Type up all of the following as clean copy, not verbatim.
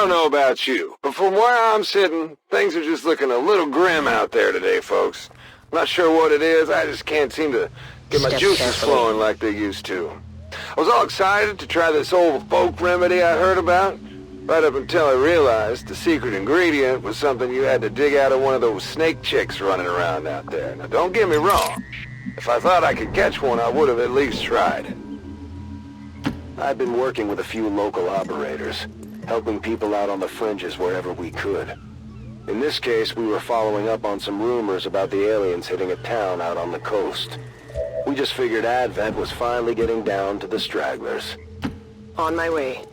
don't know about you, but from where I'm sitting, things are just looking a little grim out there today, folks. I'm not sure what it is, I just can't seem to get my juices flowing like they used to. I was all excited to try this old folk remedy I heard about, right up until I realized the secret ingredient was something you had to dig out of one of those snake chicks running around out there. Now don't get me wrong, if I thought I could catch one, I would have at least tried. I've been working with a few local operators, helping people out on the fringes wherever we could. In this case, we were following up on some rumors about the aliens hitting a town out on the coast. We just figured Advent was finally getting down to the stragglers. On my way.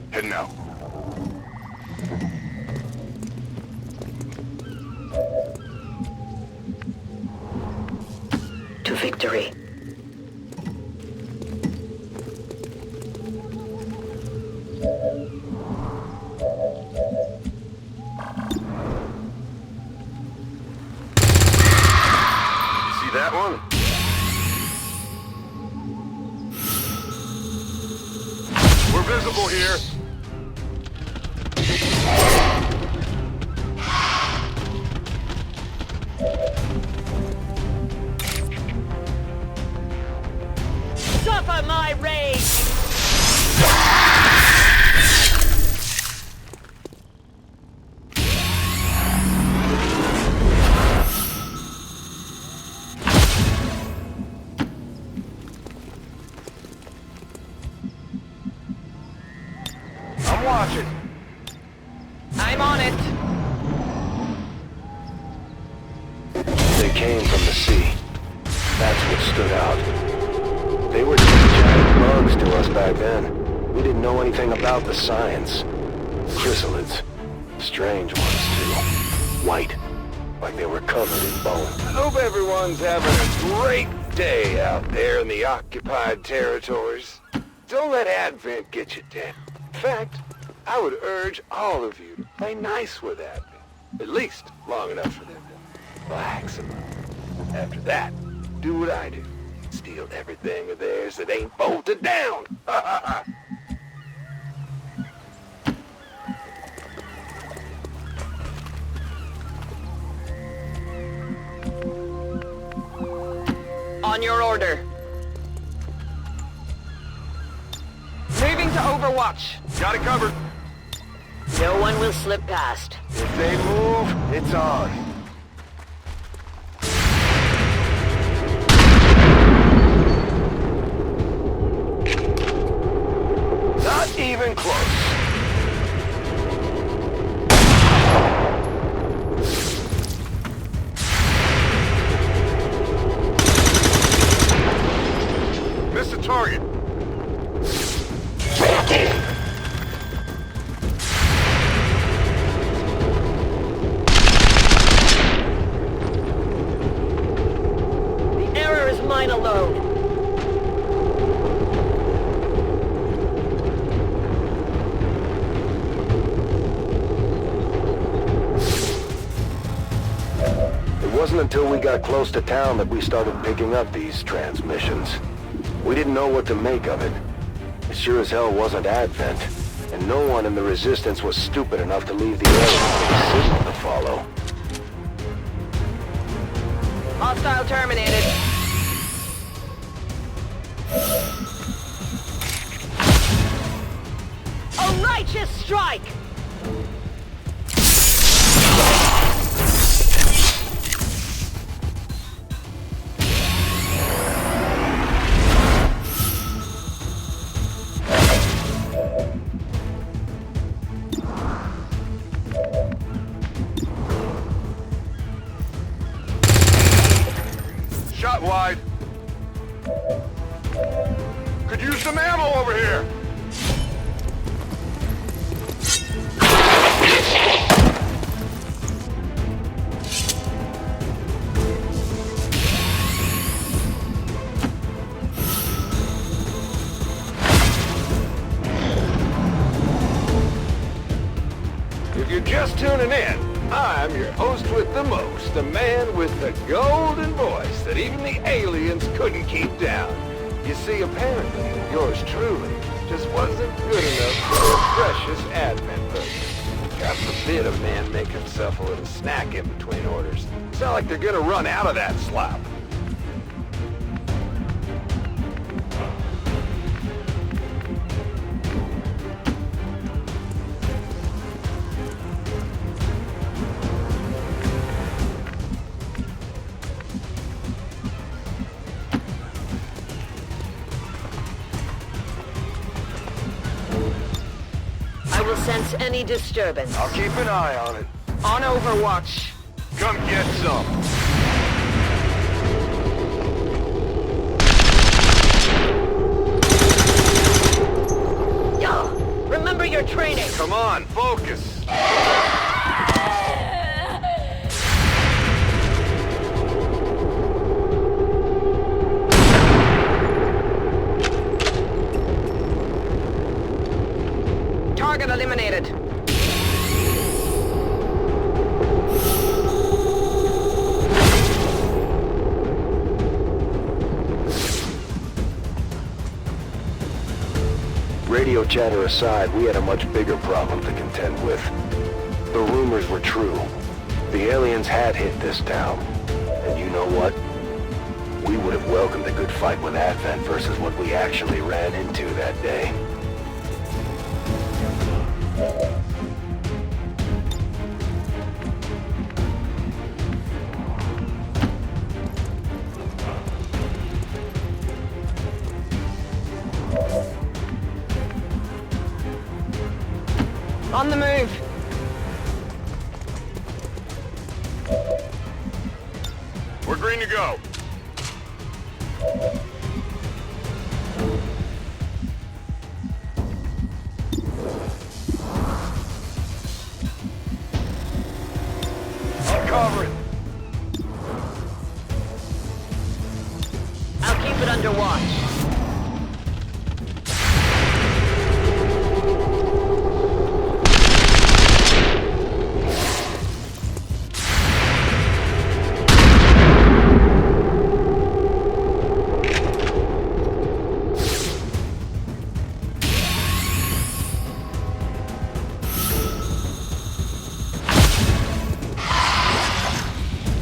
Heading out. To victory. See that one? We're visible here. Suffer my rage! I'm watching. I'm on it. They came from the sea. That's what stood out. They were just giant bugs to us back then. We didn't know anything about the science. Chrysalids. Strange ones, too. White. Like they were covered in bone. I hope everyone's having a great day out there in the occupied territories. Don't let Advent get you down. In fact, I would urge all of you to play nice with Advent. At least long enough for them to relax a little. After that, do what I do. Steal everything of theirs that ain't bolted down. On your order. Moving to Overwatch. Got it covered. No one will slip past. If they move, it's on. Not even close. Missed the target. The error is mine alone. It wasn't until we got close to town that we started picking up these transmissions. We didn't know what to make of it. It sure as hell wasn't Advent, and no one in the Resistance was stupid enough to leave the area with a signal to follow. Hostile terminated. A righteous strike! Shot wide. Could use some ammo over here. If you're just tuning in, I'm your host with the most, the man with the golden voice that even the aliens couldn't keep down. You see, apparently, yours truly just wasn't good enough for their precious advent person. God forbid a man make himself a little snack in between orders. It's not like they're gonna run out of that slop. I will sense any disturbance. I'll keep an eye on it. On Overwatch. Come get some. Yo, remember your training. Come on, focus. Target eliminated. Radio chatter aside, we had a much bigger problem to contend with. The rumors were true. The aliens had hit this town. And you know what? We would have welcomed a good fight with Advent versus what we actually ran into that day. On the move. We're green to go. I'll cover it. I'll keep it under watch.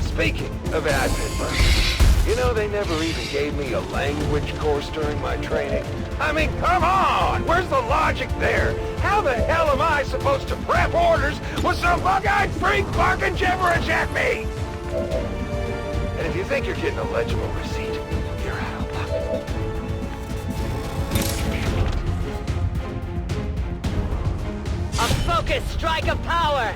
Speaking of advent burgers, you know they never even gave me a language course during my training. I mean, come on! Where's the logic there? How the hell am I supposed to prep orders with some bug-eyed freak barking gibberish at me? And if you think you're getting a legible receipt, you're out of luck. A focused strike of power.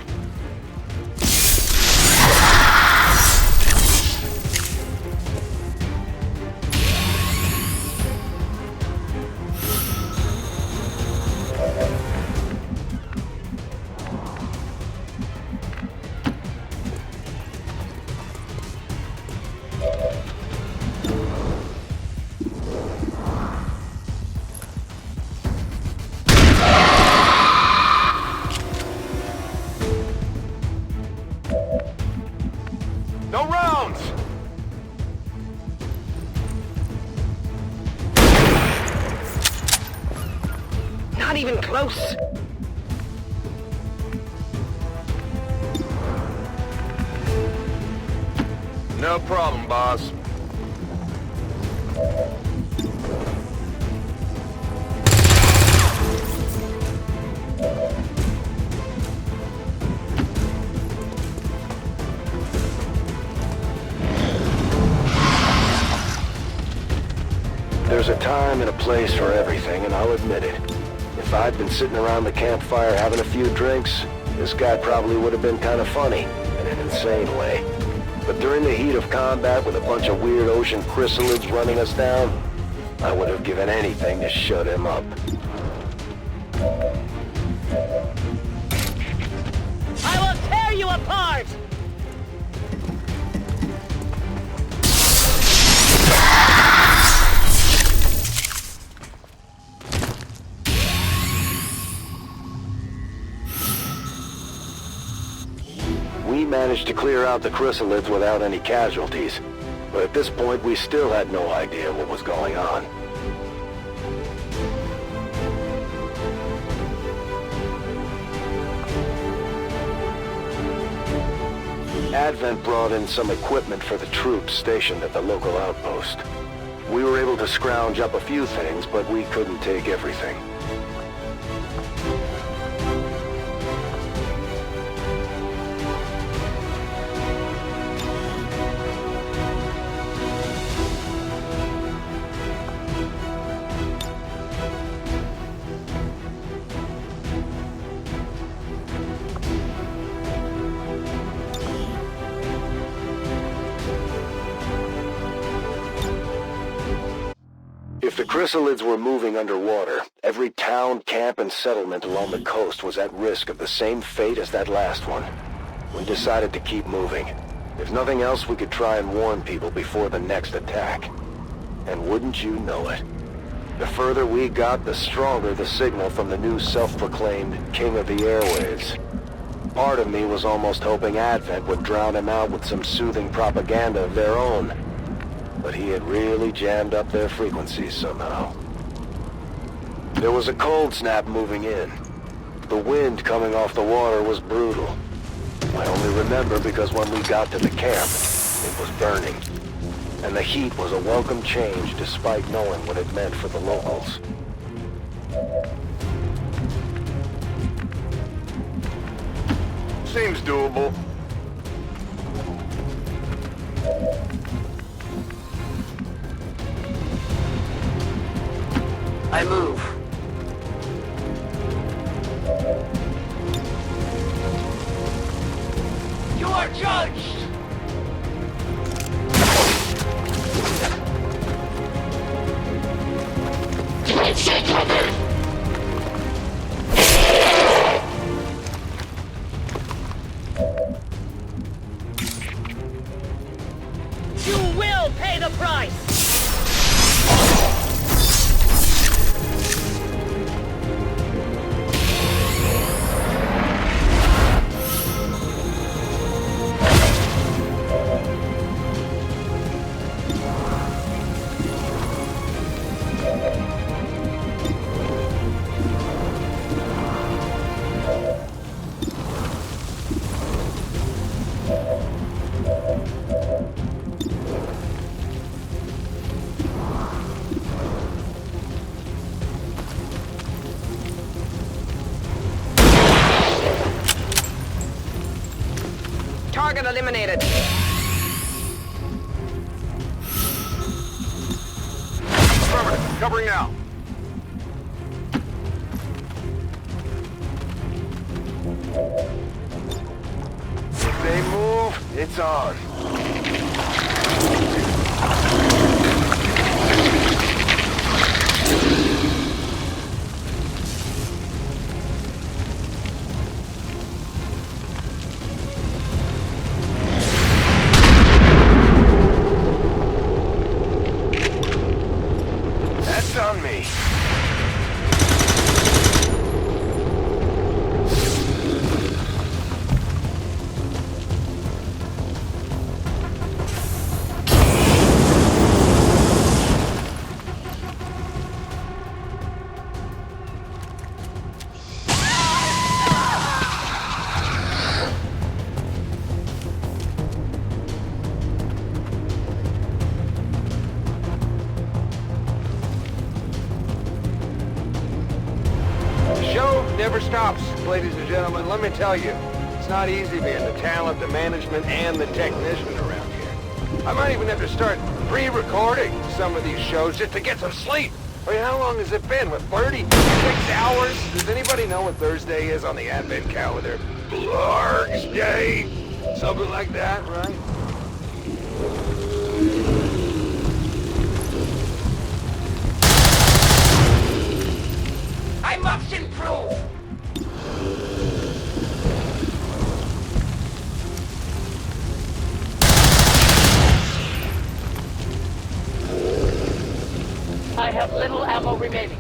No rounds! Not even close. No problem, boss. There's a time and a place for everything, and I'll admit it. If I'd been sitting around the campfire having a few drinks, this guy probably would have been kind of funny, in an insane way. But during the heat of combat with a bunch of weird ocean chrysalids running us down, I would have given anything to shut him up. I will tear you apart! managed to clear out the chrysalids without any casualties, but at this point we still had no idea what was going on. Advent brought in some equipment for the troops stationed at the local outpost. We were able to scrounge up a few things, but we couldn't take everything. If the chrysalids were moving underwater, every town, camp, and settlement along the coast was at risk of the same fate as that last one. We decided to keep moving. If nothing else, we could try and warn people before the next attack. And wouldn't you know it? The further we got, the stronger the signal from the new self-proclaimed King of the Airwaves. Part of me was almost hoping Advent would drown him out with some soothing propaganda of their own. But he had really jammed up their frequencies somehow. There was a cold snap moving in. The wind coming off the water was brutal. I only remember because when we got to the camp, it was burning. And the heat was a welcome change despite knowing what it meant for the locals. Seems doable. I move. You are judged! You will pay the price! Target eliminated. Affirmative. Covering now. If they move, it's on. That's on me. Never stops, ladies and gentlemen. Let me tell you, it's not easy being the talent, the management, and the technician around here. I might even have to start pre-recording some of these shows just to get some sleep. I mean, how long has it been? What, 36 hours? Does anybody know what Thursday is on the Advent calendar? Lark's Day? Something like that, right? I must improve! I have little ammo remaining.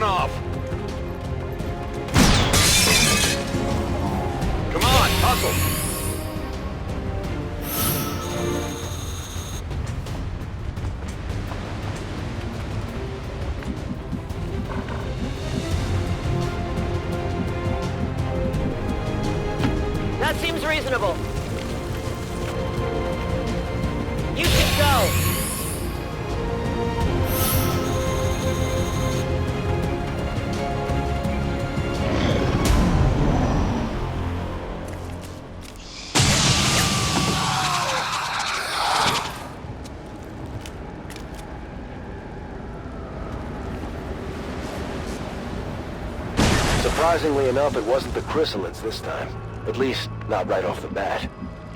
popping off. Come on, hustle. That seems reasonable. You should go. Surprisingly enough, it wasn't the chrysalids this time. At least, not right off the bat.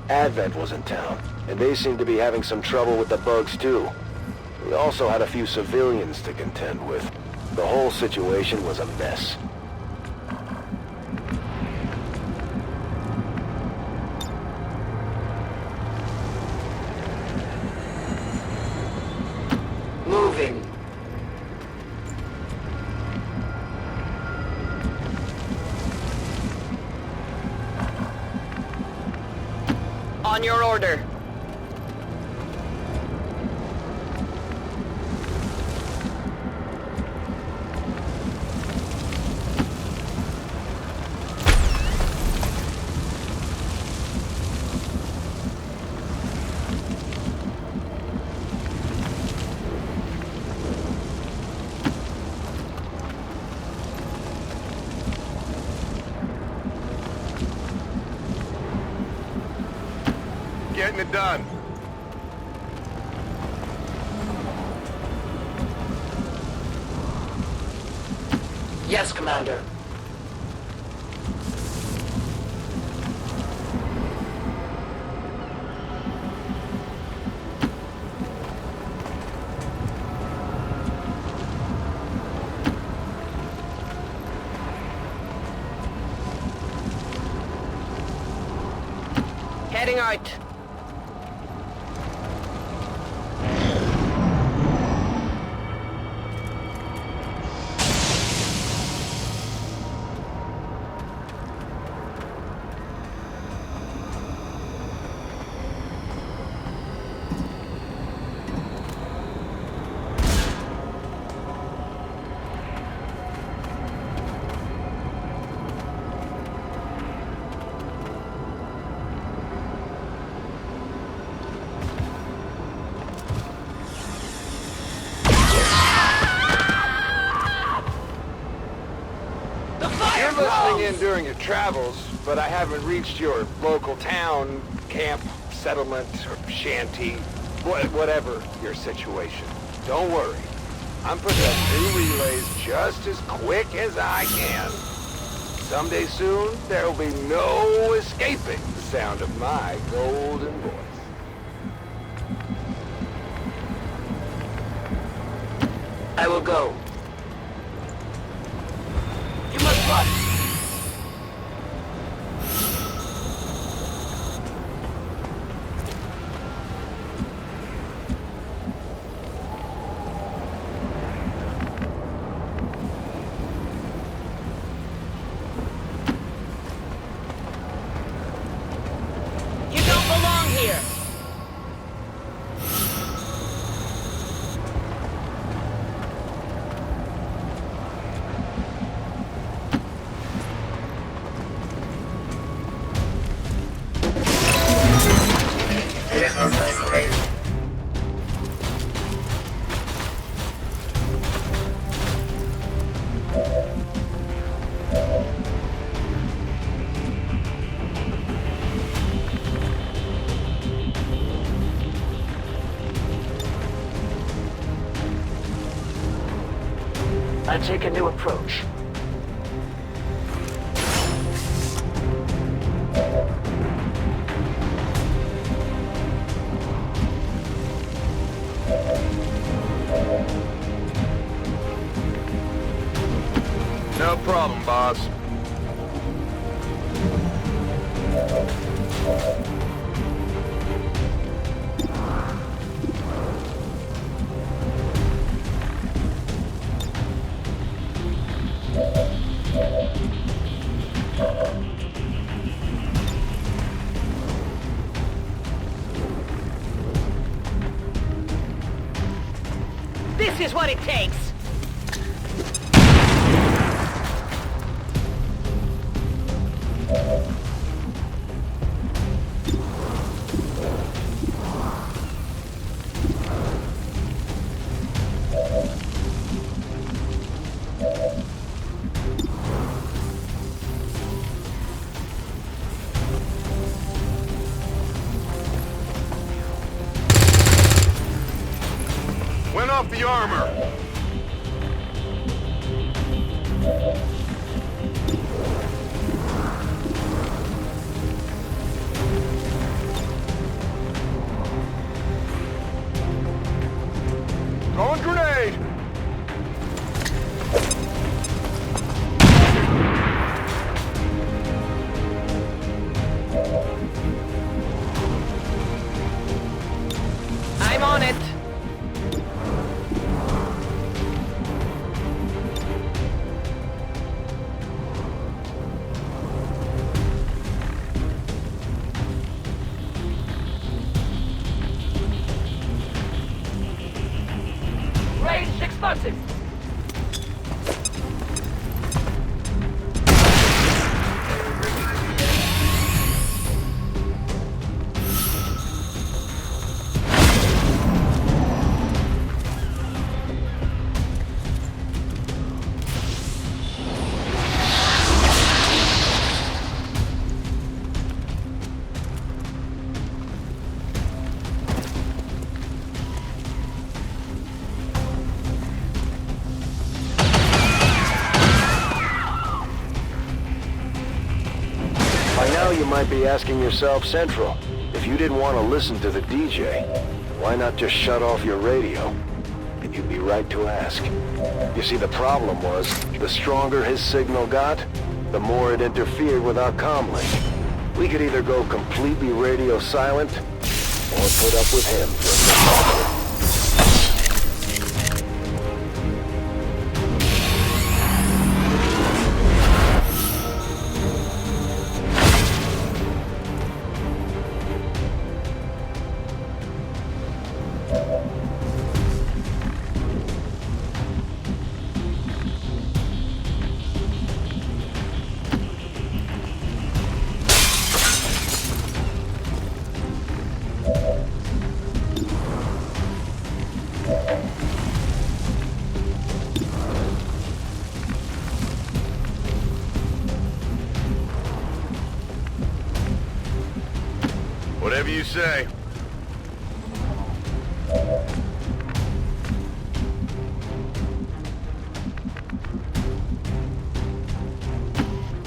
Advent was in town, and they seemed to be having some trouble with the bugs too. We also had a few civilians to contend with. The whole situation was a mess. Moving. On your order. Getting it done. Yes, Commander. Heading out. You're listening in during your travels, but I haven't reached your local town, camp, settlement, or shanty, whatever your situation. Don't worry. I'm putting up new relays just as quick as I can. Someday soon, there'll be no escaping the sound of my golden voice. I will go. You must run. You don't belong here. I take a new approach. No problem, boss. what it takes. Went off the armor. Throwing grenade. I'm on it. Range explosive. By now you might be asking yourself, Central, if you didn't want to listen to the DJ, why not just shut off your radio? And you'd be right to ask. You see, the problem was, the stronger his signal got, the more it interfered with our comm link. We could either go completely radio silent, or put up with him for a bit. Whatever you say.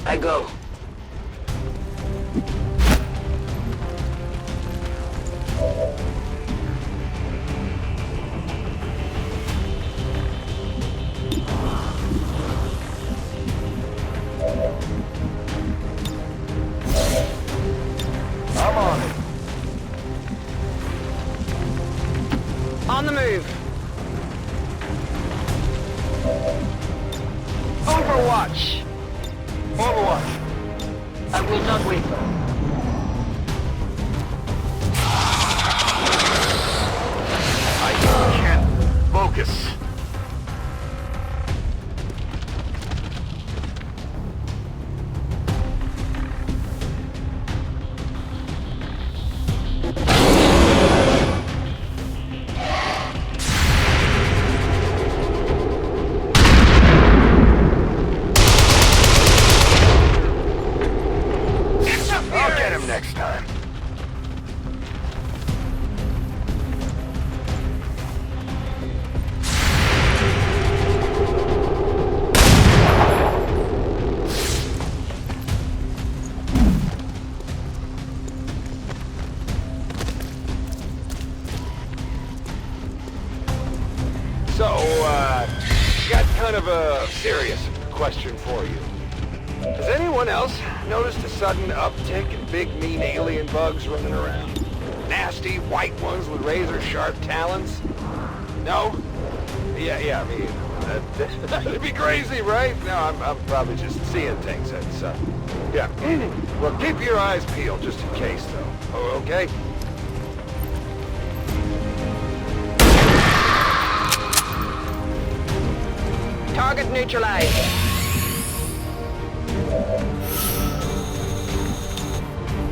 I go. I'm on it. On the move. Overwatch. Overwatch. I will not wait. I can't focus. I'll get him next time. So, got kind of a serious question for you. Has anyone else noticed a sudden uptick in big, mean alien bugs running around? Nasty, white ones with razor-sharp talons? No? Yeah, I mean, that'd be crazy, right? No, I'm probably just seeing things. That's, yeah. Well, keep your eyes peeled, just in case, though. Oh, okay? Target neutralized.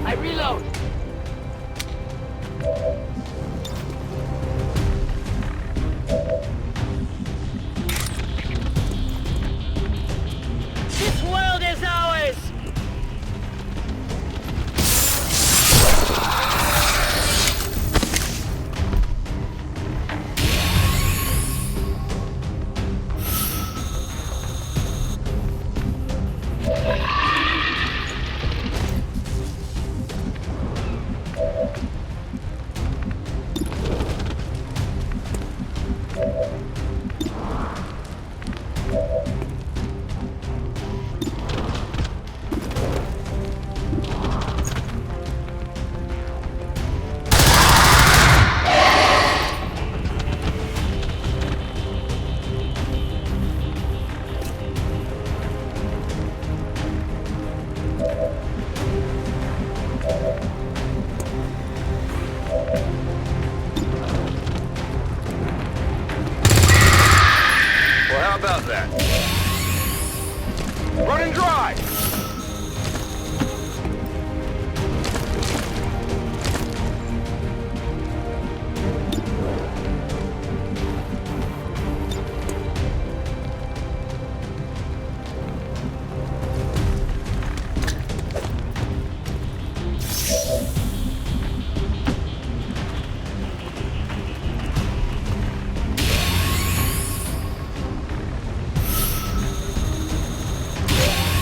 I reload. This world is ours! How about that? Running dry!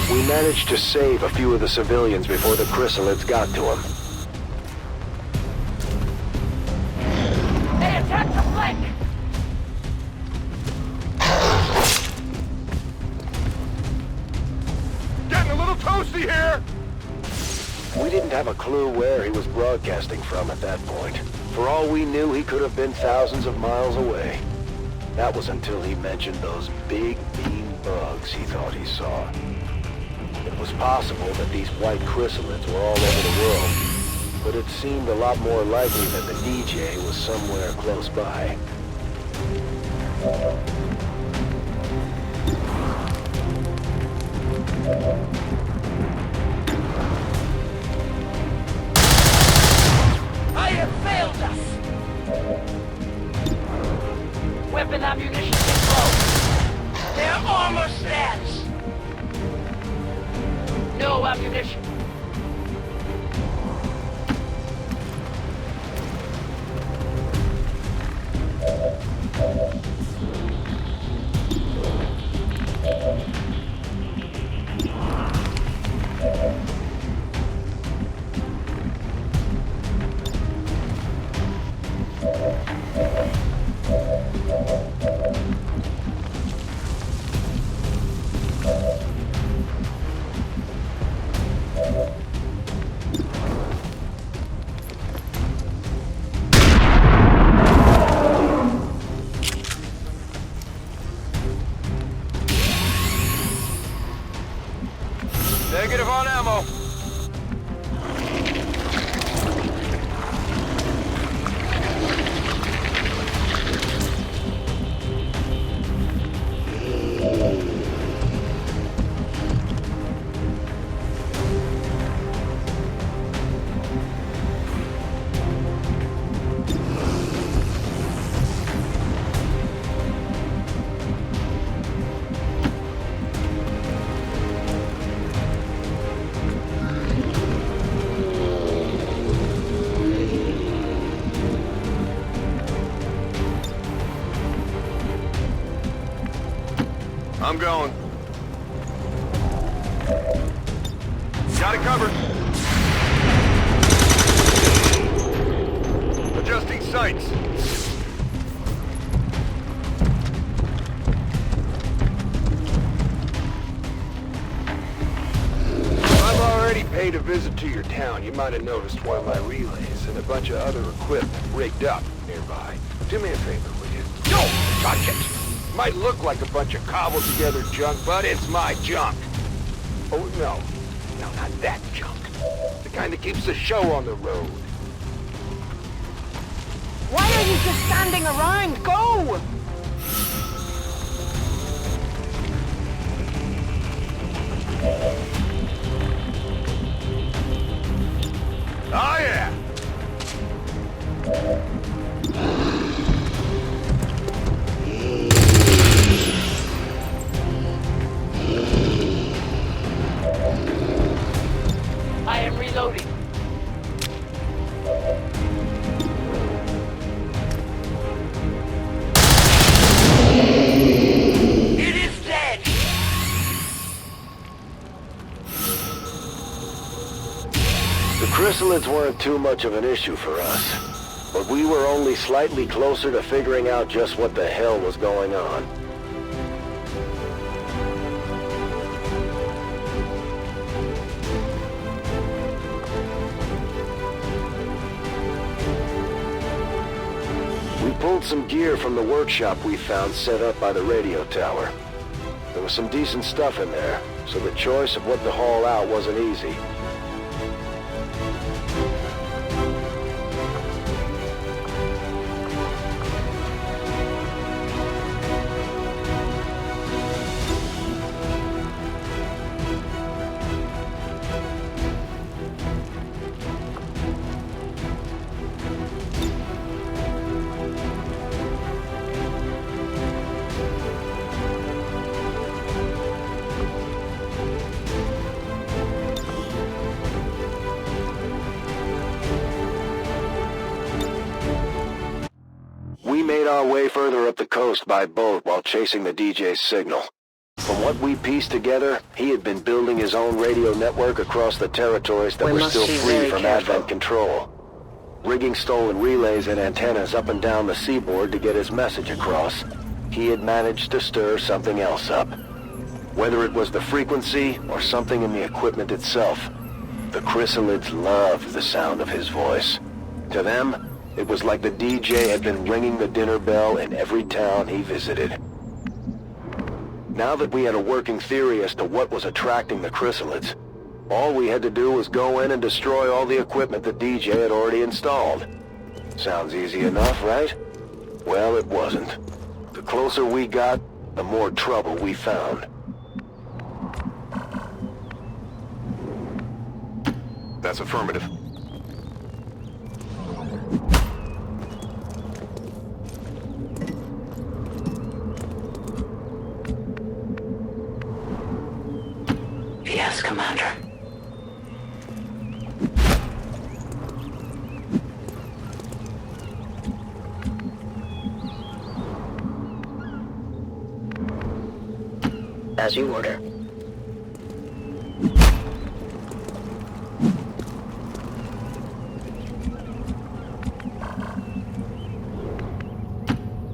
We managed to save a few of the civilians before the chrysalids got to them. They attacked the flank! Getting a little toasty here! We didn't have a clue where he was broadcasting from at that point. For all we knew, he could have been thousands of miles away. That was until he mentioned those big, mean bugs he thought he saw. It was possible that these white chrysalids were all over the world, but it seemed a lot more likely that the DJ was somewhere close by. I have failed us! Weapon ammunition is low. Their armor stands! No ammunition. Negative on ammo. I'm going. Got it covered. Adjusting sights. I've already paid a visit to your town. You might have noticed one of my relays and a bunch of other equipment rigged up nearby. Do me a favor, will you? Don't touch it! Might look like a bunch of cobbled together junk, but it's my junk. Oh, no. No, not that junk. The kind that keeps the show on the road. Why are you just standing around? Go! chrysalids weren't too much of an issue for us, but we were only slightly closer to figuring out just what the hell was going on. We pulled some gear from the workshop we found set up by the radio tower. There was some decent stuff in there, so the choice of what to haul out wasn't easy. We made our way further up the coast by boat while chasing the DJ's signal. From what we pieced together, he had been building his own radio network across the territories that were still free from Advent control. Rigging stolen relays and antennas up and down the seaboard to get his message across, he had managed to stir something else up. Whether it was the frequency or something in the equipment itself, the chrysalids loved the sound of his voice. To them, it was like the DJ had been ringing the dinner bell in every town he visited. Now that we had a working theory as to what was attracting the chrysalids, all we had to do was go in and destroy all the equipment the DJ had already installed. Sounds easy enough, right? Well, it wasn't. The closer we got, the more trouble we found. That's affirmative. Yes, Commander. As you order.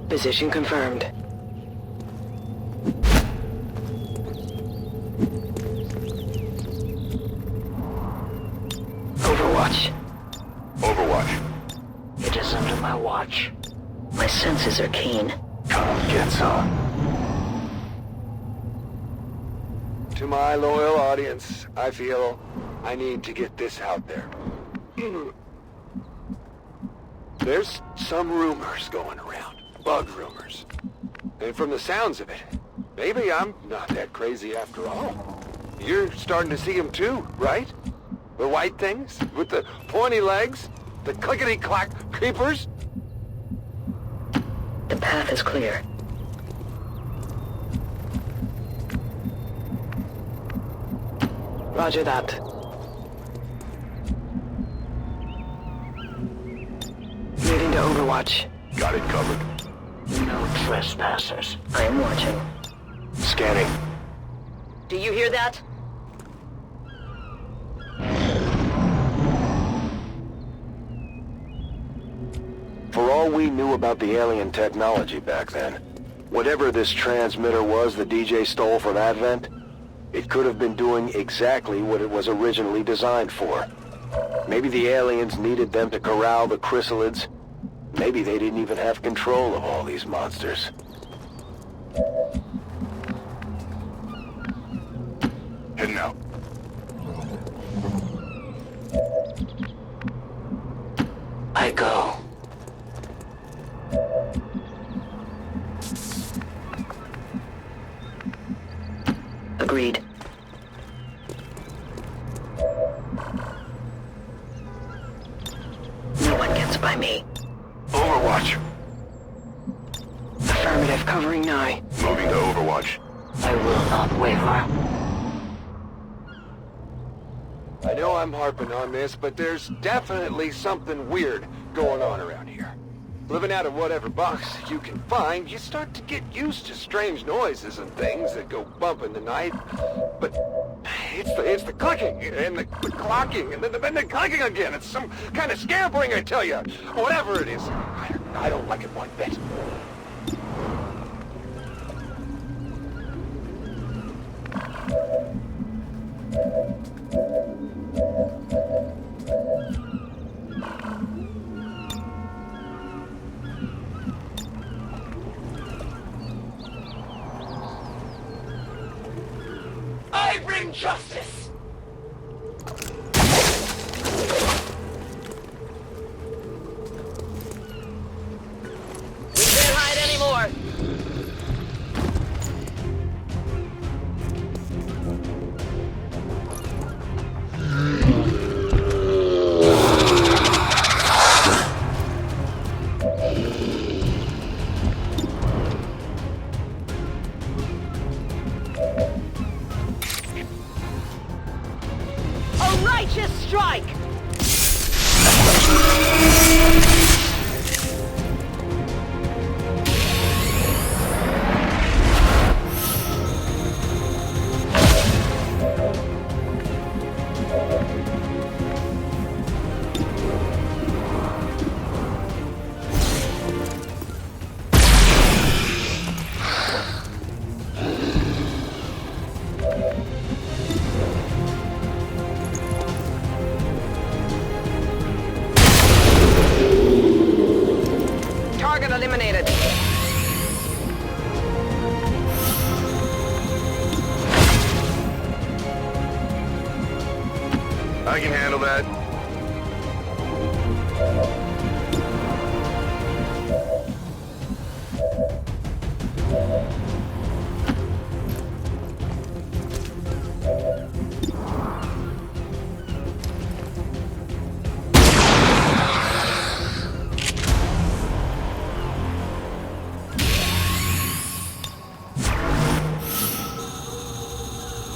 Position confirmed. Overwatch. It is under my watch. My senses are keen. Come get some. To my loyal audience, I feel I need to get this out there. There's some rumors going around. Bug rumors. And from the sounds of it, maybe I'm not that crazy after all. You're starting to see them too, right? The white things with the pointy legs? The clickety-clack creepers? The path is clear. Roger that. Moving to Overwatch. Got it covered. No trespassers. I am watching. Scanning. Do you hear that? For all we knew about the alien technology back then, whatever this transmitter was the DJ stole from Advent, it could have been doing exactly what it was originally designed for. Maybe the aliens needed them to corral the chrysalids. Maybe they didn't even have control of all these monsters. Heading out. I go. Agreed. No one gets by me. Overwatch. Affirmative, covering nigh. Moving to Overwatch. I will not waver. I know I'm harping on this, but there's definitely something weird going on around here. Living out of whatever box you can find, you start to get used to strange noises and things that go bump in the night. But It's the clicking and the clocking and then the clicking again. It's some kind of scampering, I tell you. Whatever it is, I don't like it one bit. I bring justice! We can't hide anymore! A righteous strike! Target eliminated. I can handle that.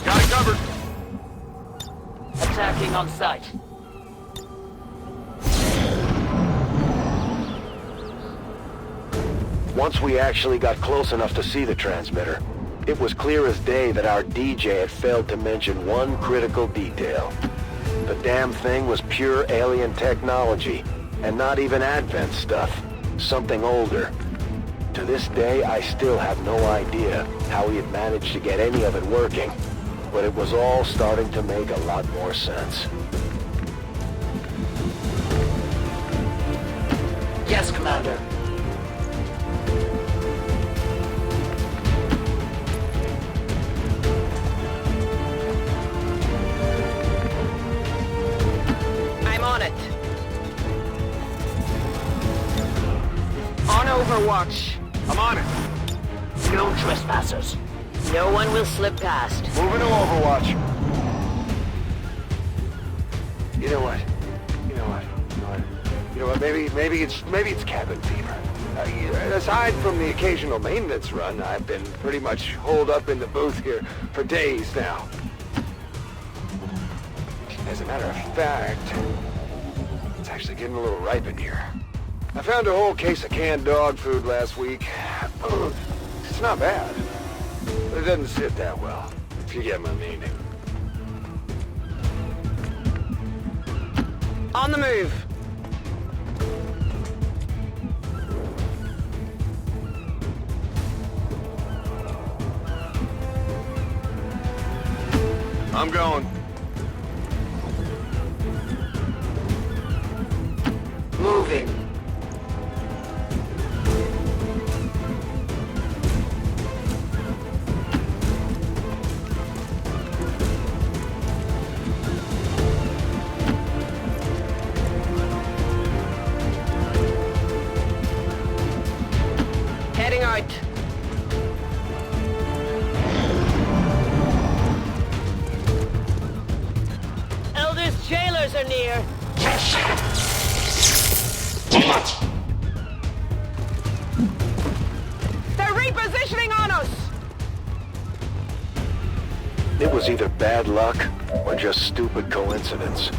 Got it covered. Attacking on sight. Once we actually got close enough to see the transmitter, it was clear as day that our DJ had failed to mention one critical detail. The damn thing was pure alien technology, and not even Advent stuff. Something older. To this day, I still have no idea how he had managed to get any of it working, but it was all starting to make a lot more sense. Yes, Commander. I'm on it. On Overwatch. I'm on it. No trespassers. No one will slip past. Moving to Overwatch. You know what? Maybe it's cabin fever. Aside from the occasional maintenance run, I've been pretty much holed up in the booth here for days now. As a matter of fact, it's actually getting a little ripe in here. I found a whole case of canned dog food last week. It's not bad, but it doesn't sit that well, if you get my meaning. On the move. I'm going. Moving. Heading out. Elder's jailers are near. They're repositioning on us! It was either bad luck or just stupid coincidence.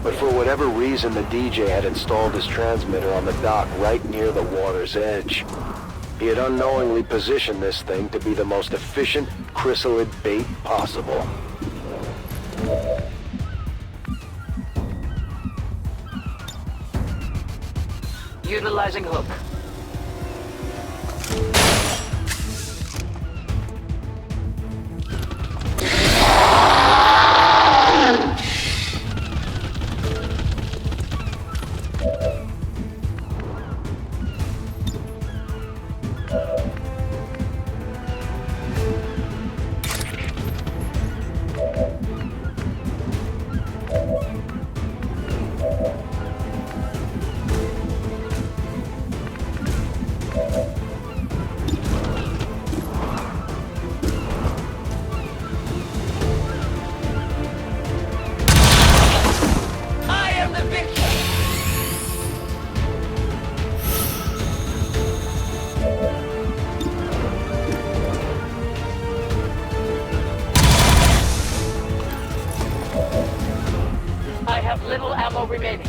But for whatever reason, the DJ had installed his transmitter on the dock right near the water's edge. He had unknowingly positioned this thing to be the most efficient chrysalid bait possible. Utilizing hook. I have little ammo remaining.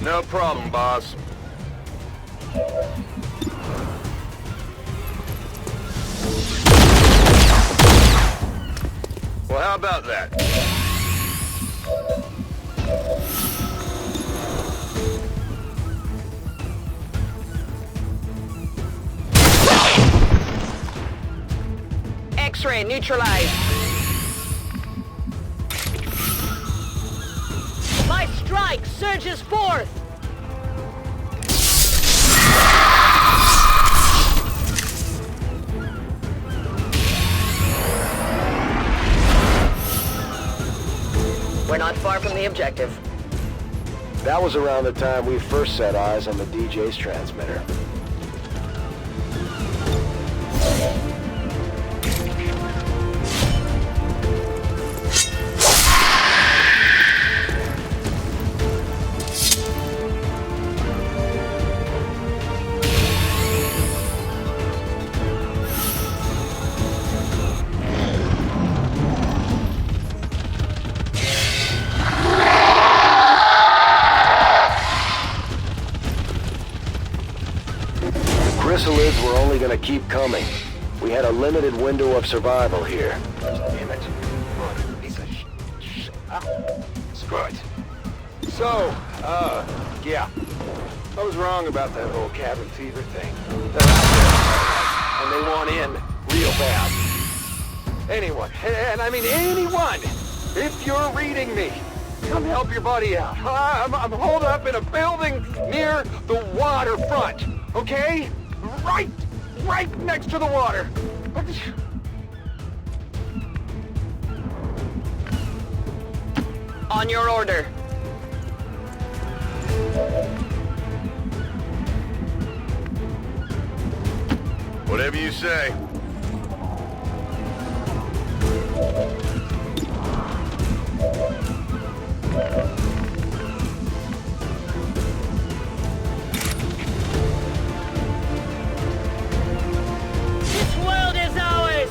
No problem, boss. Well, how about that? X-ray neutralized. My strike surges forth. We're not far from the objective. That was around the time we first set eyes on the DJ's transmitter. Chrysalids were only gonna keep coming. We had a limited window of survival here. Damn it. Piece of Screw it. So, yeah. I was wrong about that whole cabin fever thing. They're out there, and they want in real bad. Anyone, and I mean anyone, if you're reading me, come help your buddy out. I'm holed up in a building near the waterfront, okay? Right next to the water. On your order. Whatever you say. This world is ours!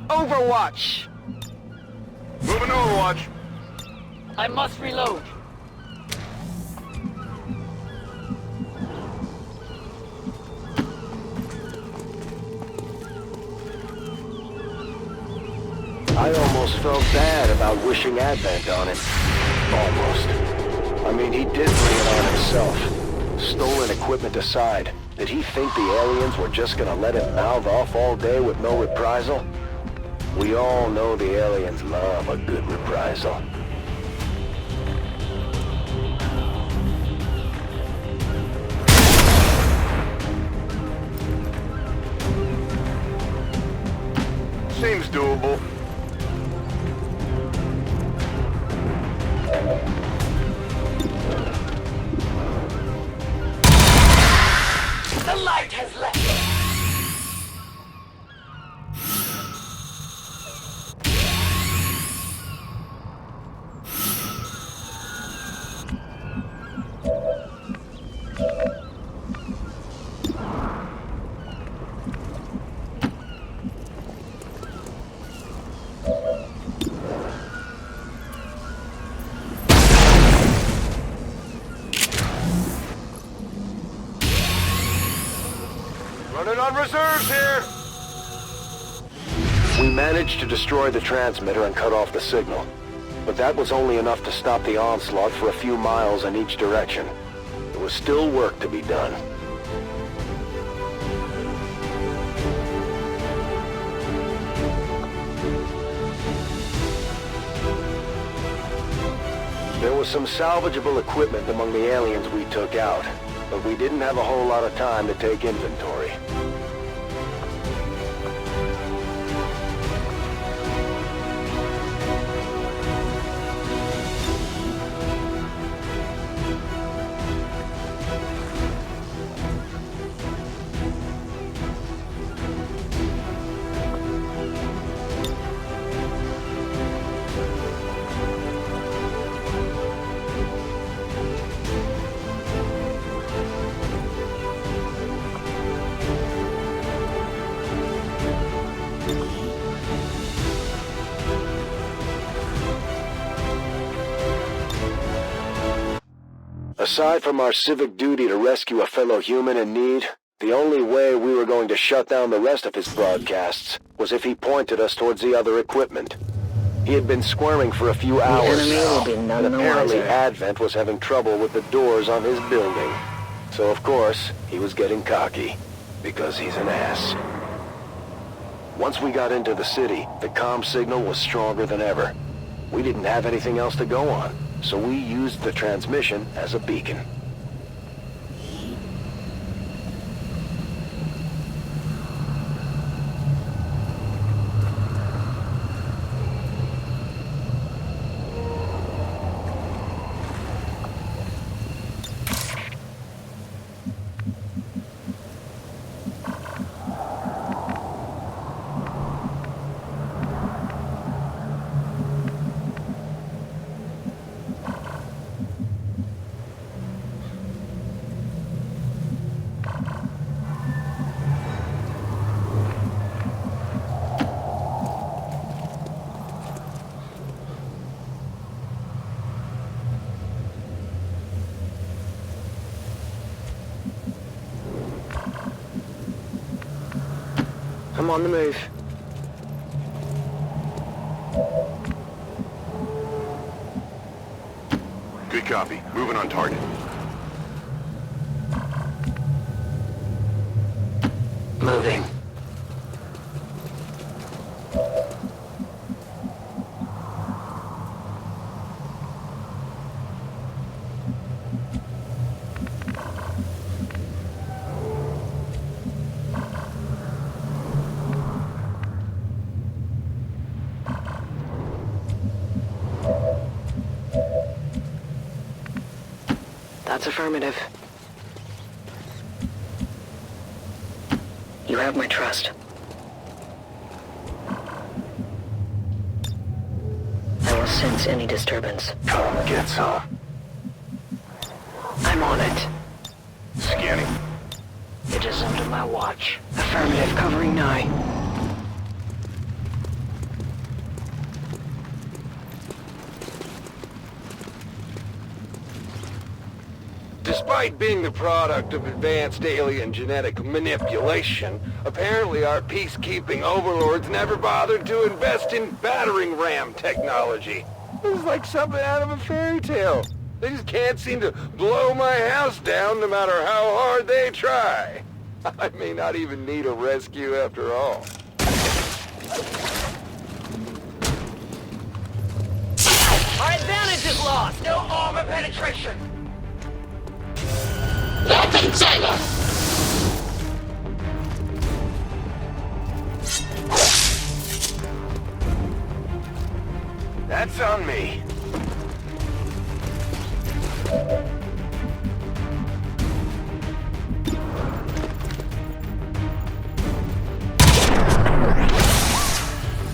Overwatch! Moving to Overwatch. I must reload. I almost felt bad about wishing Advent on him. Almost. I mean, he did bring it on himself. Stolen equipment aside, did he think the aliens were just gonna let him mouth off all day with no reprisal? We all know the aliens love a good reprisal. doable. The light has left us. Running on reserves here! We managed to destroy the transmitter and cut off the signal. But that was only enough to stop the onslaught for a few miles in each direction. There was still work to be done. There was some salvageable equipment among the aliens we took out, but we didn't have a whole lot of time to take inventory. Aside from our civic duty to rescue a fellow human in need, the only way we were going to shut down the rest of his broadcasts was if he pointed us towards the other equipment. He had been squirming for a few hours enemy now, will be none and the apparently wiser. Advent was having trouble with the doors on his building. So of course, he was getting cocky, because he's an ass. Once we got into the city, the comm signal was stronger than ever. We didn't have anything else to go on, so we used the transmission as a beacon. I'm on the move. Good copy. Moving on target. Moving. That's affirmative. You have my trust. I will sense any disturbance. Come get some. I'm on it. Scanning. It is under my watch. Affirmative, covering nigh. Despite being the product of advanced alien genetic manipulation, apparently our peacekeeping overlords never bothered to invest in battering ram technology. It's like something out of a fairy tale. They just can't seem to blow my house down no matter how hard they try. I may not even need a rescue after all. Our advantage is lost! No armor penetration! That's on me.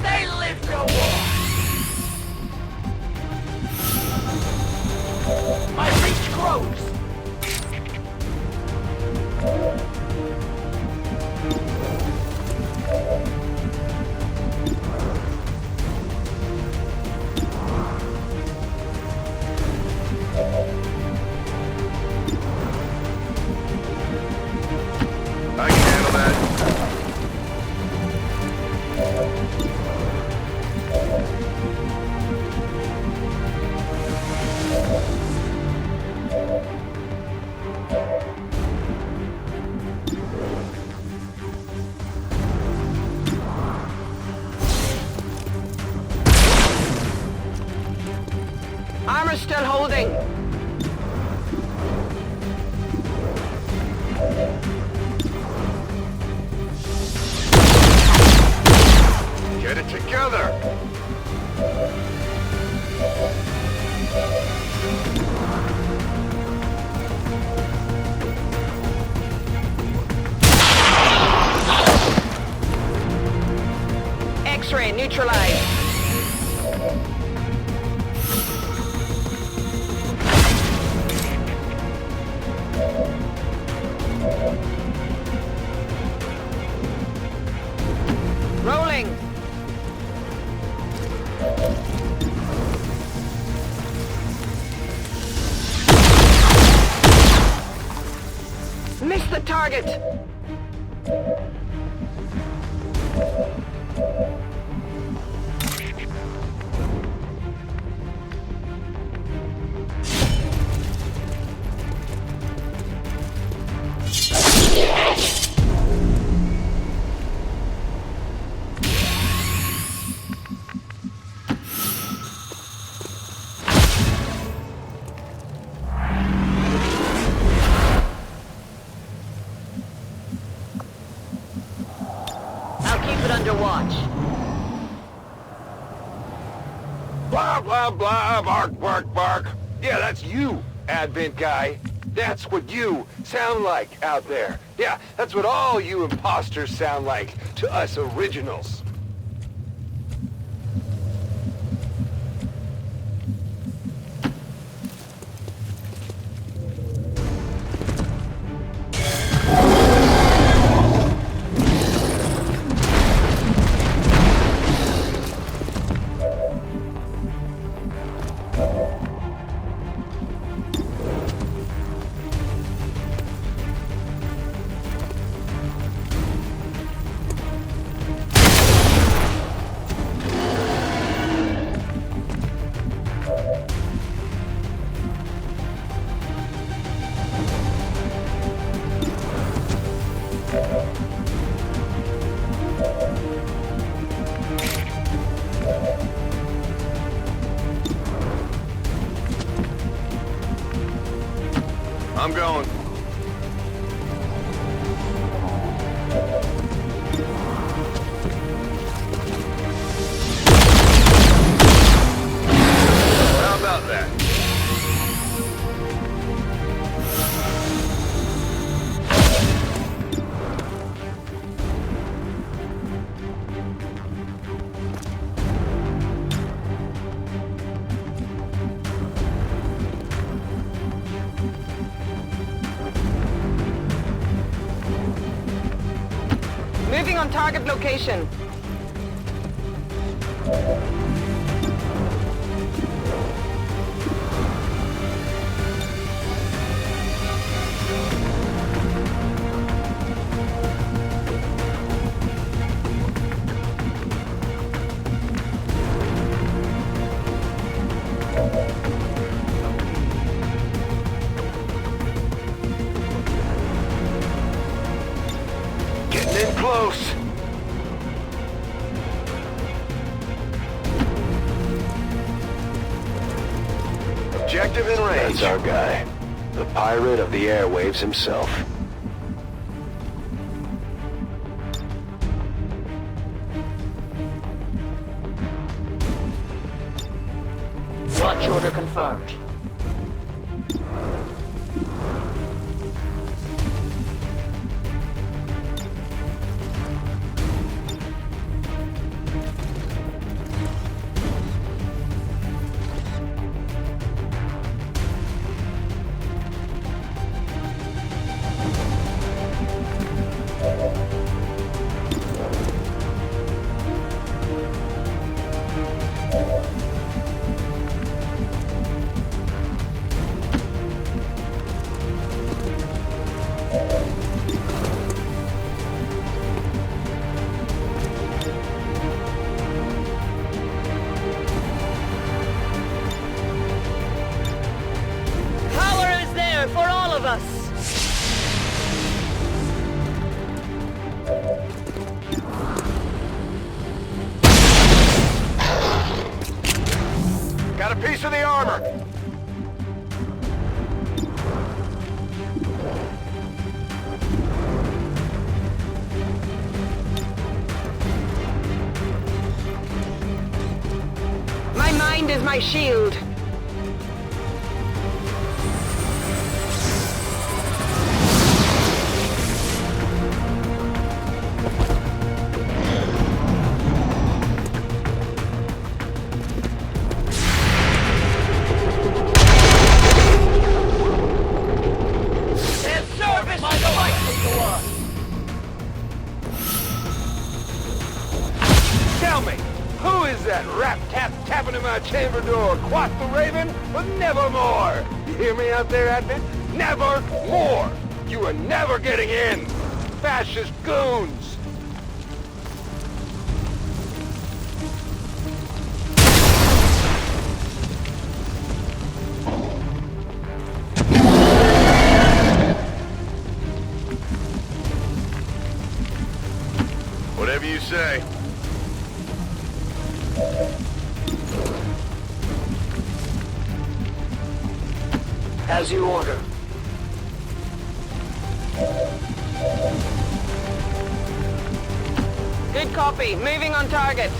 They live to war. My reach grows. I can handle that. Armor's still holding. Get it together. X-ray neutralized. Rolling. Missed the target. I'll keep it under watch. Blah, blah, blah, bark, bark, bark. Yeah, that's you, Advent guy. That's what you sound like out there. Yeah, that's what all you imposters sound like to us originals. I'm going. How about that? Moving on target location. Getting in close. Objective in range. That's our guy. The pirate of the airwaves himself. confirmed. For all of us! Got a piece of the armor. My mind is my shield. Tell me, who is that rap-tapping at my chamber door? Quaff the Raven, but nevermore! You hear me out there, Advent? Nevermore! You are never getting in! Fascist goons! Whatever you say. As you order. Good copy. Moving on target.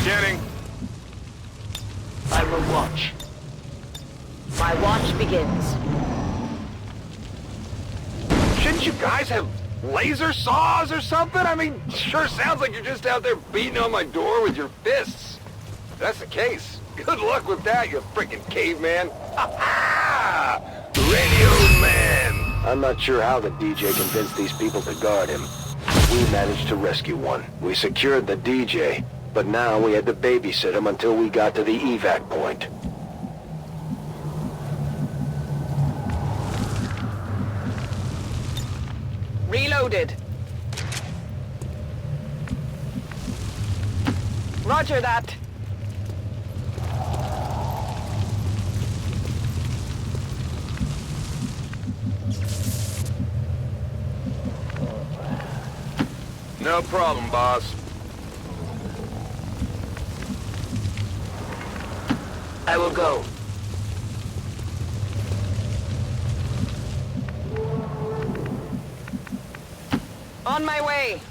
Getting. I will watch. My watch begins. Shouldn't you guys have laser saws or something? I mean, sure sounds like you're just out there beating on my door with your fists. If that's the case, good luck with that, you freaking caveman. Ha-ha! Radio man! I'm not sure how the DJ convinced these people to guard him. We managed to rescue one. We secured the DJ, but now we had to babysit him until we got to the evac point. Reloaded. Roger that. No problem, boss. I will go. On my way.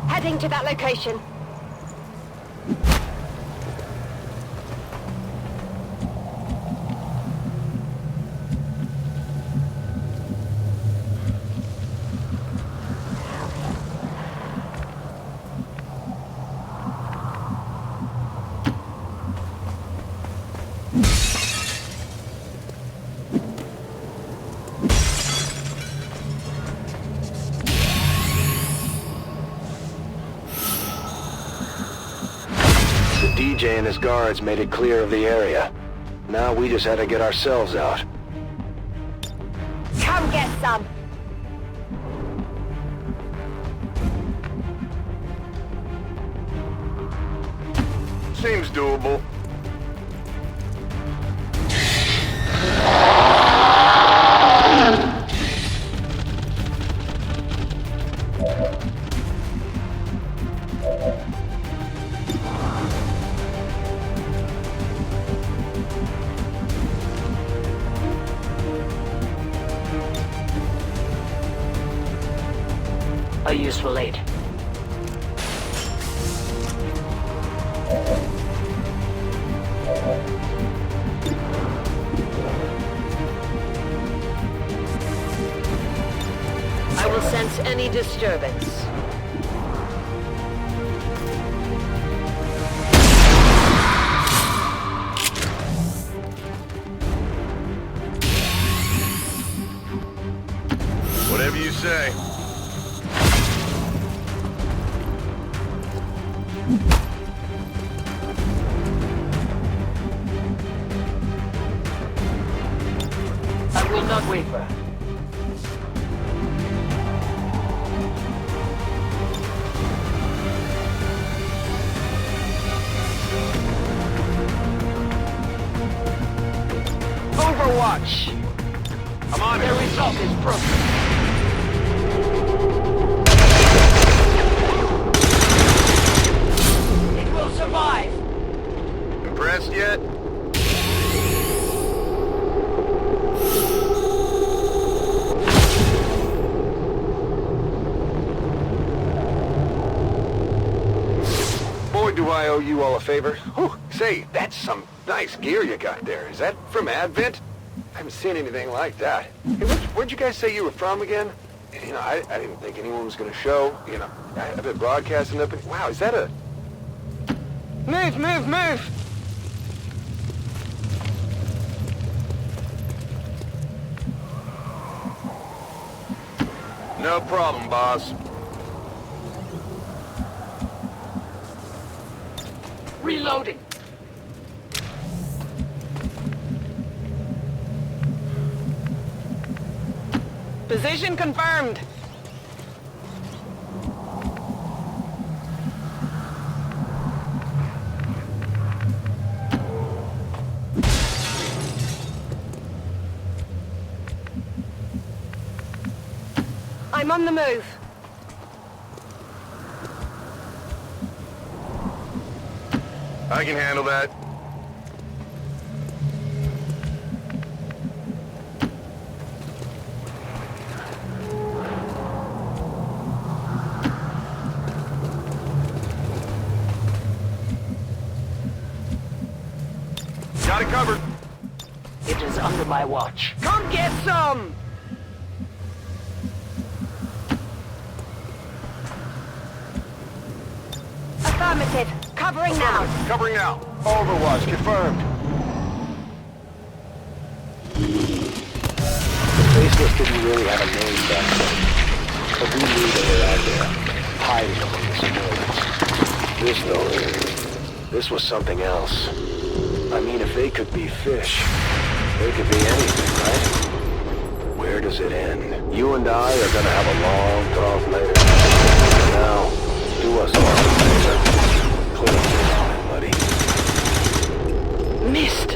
Heading to that location. DJ and his guards made it clear of the area. Now we just had to get ourselves out. Come get some. Seems doable. A useful aid. I will sense any disturbance. Whatever you say. I will not waver. Overwatch! I'm on The it. result is broken. It will survive. Impressed yet? Boy, do I owe you all a favor. Whew. Say, that's some nice gear you got there. Is that from Advent? I haven't seen anything like that. Hey, where'd you guys say you were from again? You know, I didn't think anyone was going to show. You know, I've been broadcasting up and... Wow, is that a... Move, move, move! No problem, boss. Reloading. Position confirmed. I'm on the move. I can handle that. Got it covered. It is under my watch. Come get some! Affirmative. Covering now. Covering now. Overwatch confirmed. The Faceless didn't really have a name back then, but we knew they were out there, hiding among the civilians. This was something else. I mean, if they could be fish, they could be anything, right? Where does it end? You and I are gonna have a long talk later. Now, do us all a favor. Put us in on it, buddy. Missed!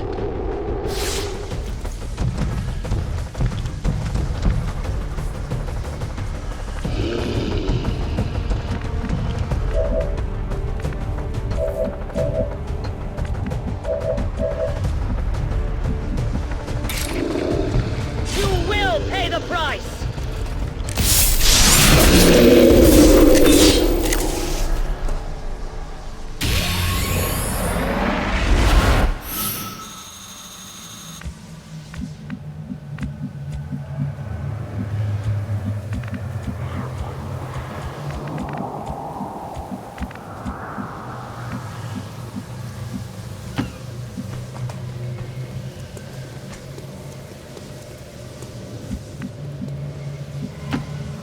You will pay the price!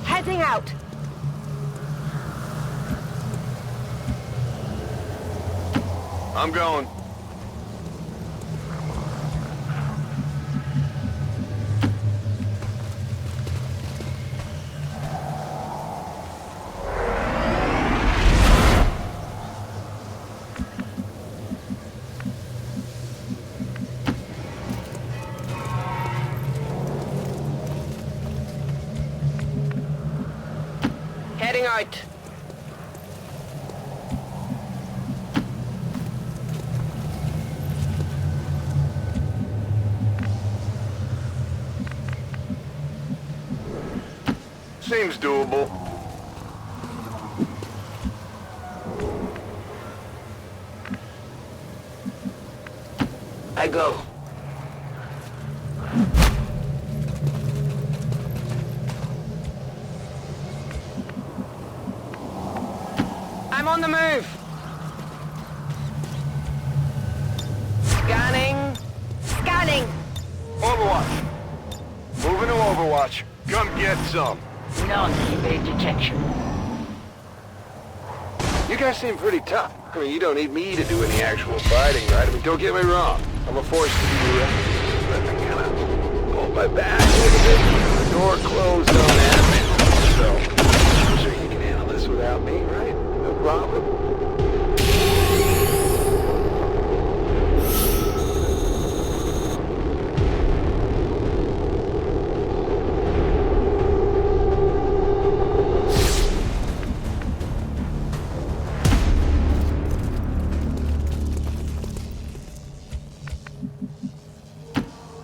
Heading out. I'm going. Heading out. Seems doable. I go. I'm on the move. Scanning. Scanning. Overwatch. Moving to Overwatch. Come get some. Non-evade detection. You guys seem pretty tough. I mean, you don't need me to do any actual fighting, right? I mean, don't get me wrong. I'm a force to be reckoned, but I kind of pulled my back a little bit. The door closed on admin, so I'm sure you can handle this without me, right? No problem.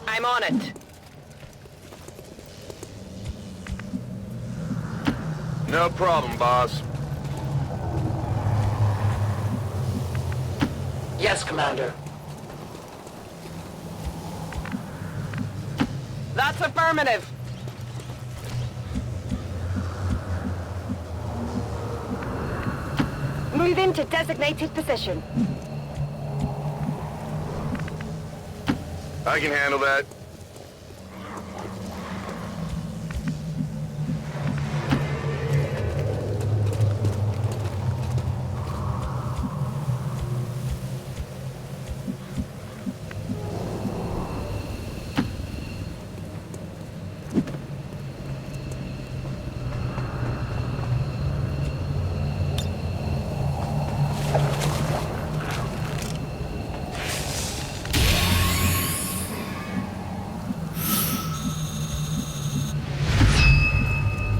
I'm on it. No problem, boss. Yes, Commander. That's affirmative. Move into designated position. I can handle that.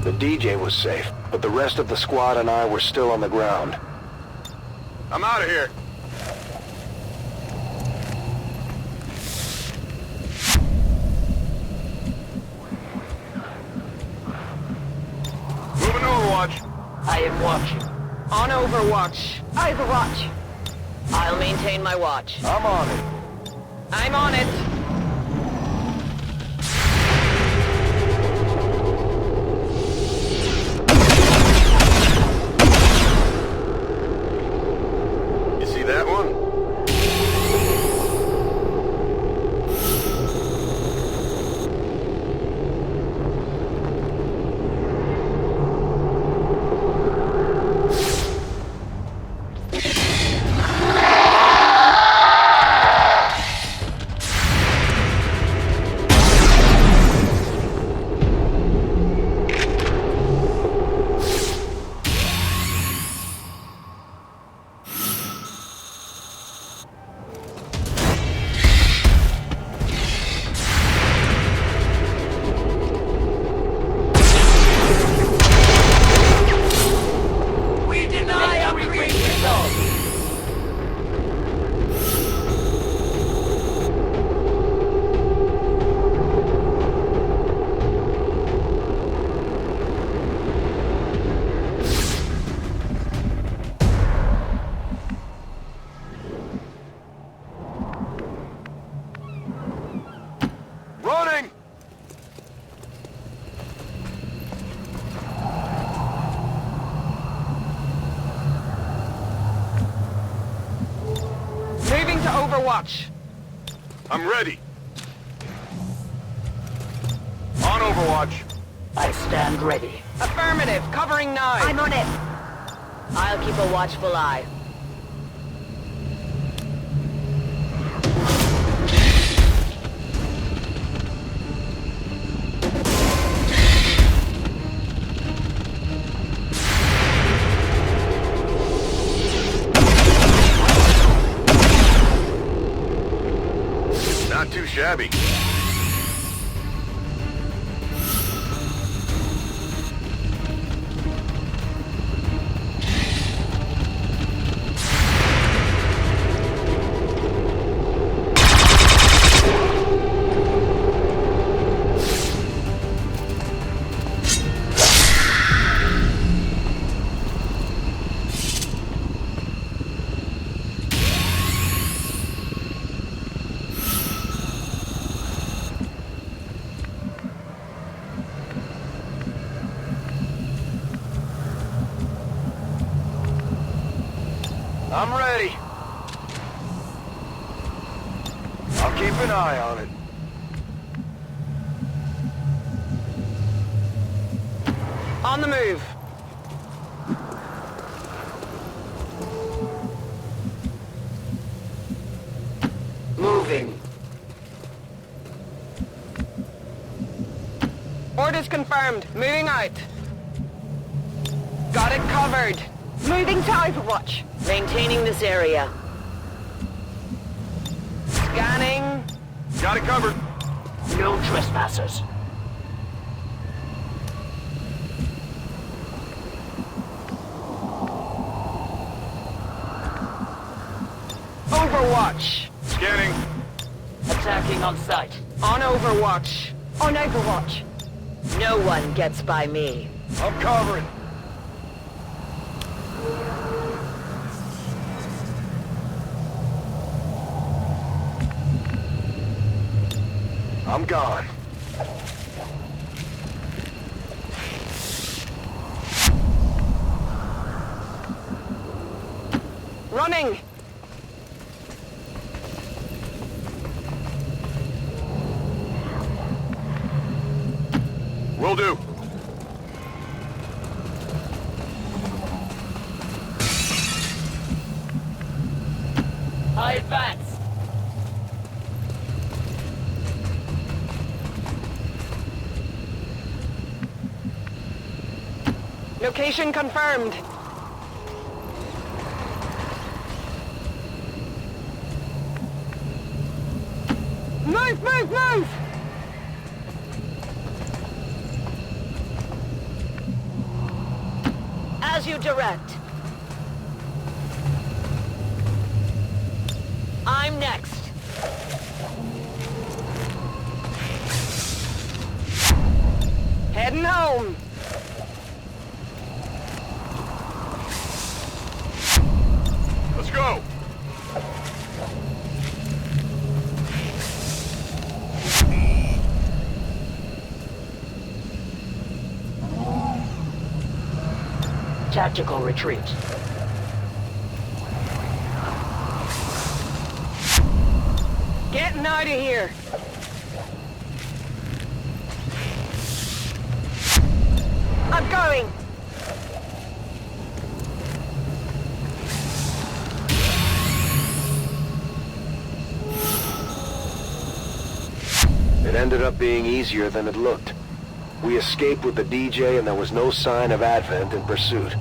The DJ was safe, but the rest of the squad and I were still on the ground. I'm out of here. Moving to Overwatch. I am watching. On Overwatch. Overwatch. I'll maintain my watch. I'm on it. I'm on it. You see that one? We deny upgrade results. Running! Moving to Overwatch. I'm ready. On Overwatch. I stand ready. Affirmative. Covering now. I'm on it. I'll keep a watchful eye. I'm ready. I'll keep an eye on it. On the move. Moving. Orders confirmed. Moving out. Got it covered. Moving to Overwatch. Maintaining this area. Scanning. Got it covered. No trespassers. Overwatch. Scanning. Attacking on sight. On Overwatch. On Overwatch. No one gets by me. I'm covering. I'm gone. Running. Will do. I advance. Location confirmed. Move, move, move! As you direct. I'm next. Heading home. Let's go. Tactical retreat. Getting out of here. I'm going. It ended up being easier than it looked. We escaped with the DJ and there was no sign of Advent in pursuit.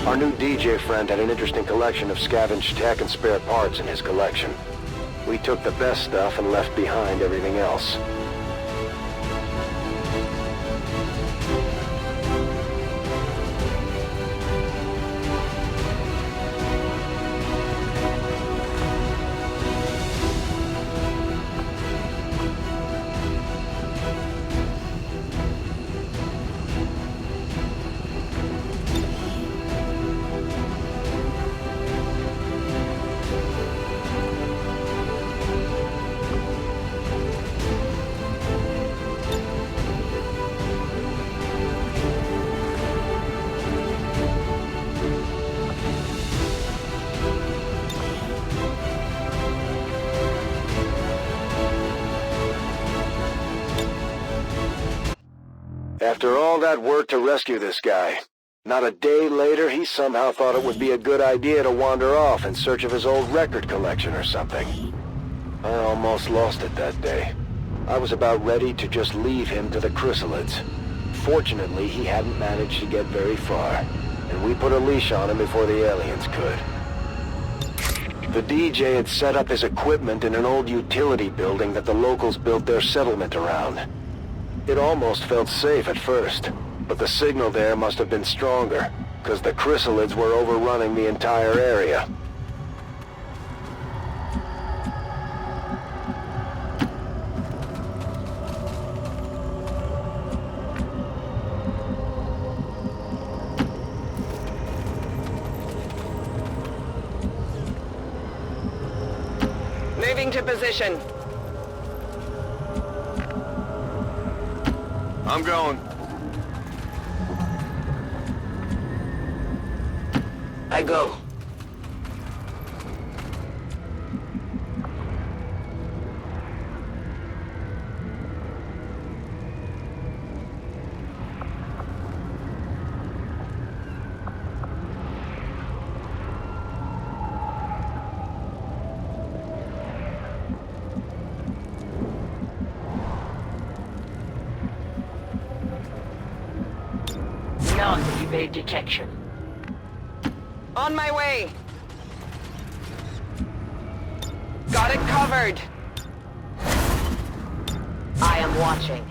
Our new DJ friend had an interesting collection of scavenged tech and spare parts in his collection. We took the best stuff and left behind everything else. After all that work to rescue this guy, not a day later he somehow thought it would be a good idea to wander off in search of his old record collection or something. I almost lost it that day. I was about ready to just leave him to the chrysalids. Fortunately, he hadn't managed to get very far, and we put a leash on him before the aliens could. The DJ had set up his equipment in an old utility building that the locals built their settlement around. It almost felt safe at first, but the signal there must have been stronger, because the chrysalids were overrunning the entire area. Moving to position. I'm going. I go. None evade detection. On my way. Got it covered. I am watching.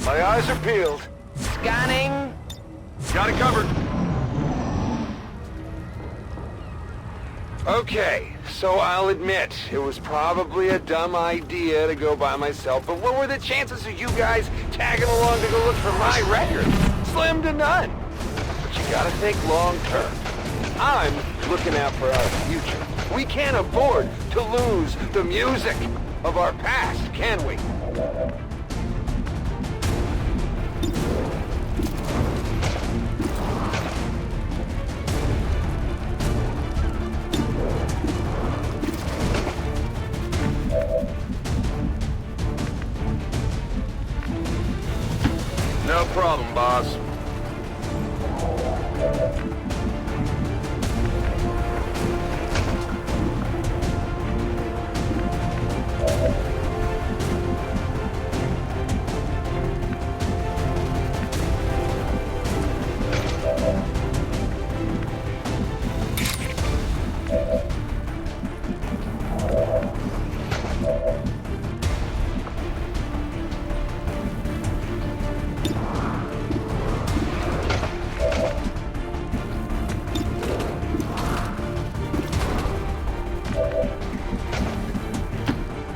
My eyes are peeled. Scanning. Got it covered. Okay, so I'll admit, it was probably a dumb idea to go by myself, but what were the chances of you guys tagging along to go look for my record? Slim to none. But you gotta think long term. I'm looking out for our future. We can't afford to lose the music of our past, can we? No problem, boss.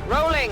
Rolling.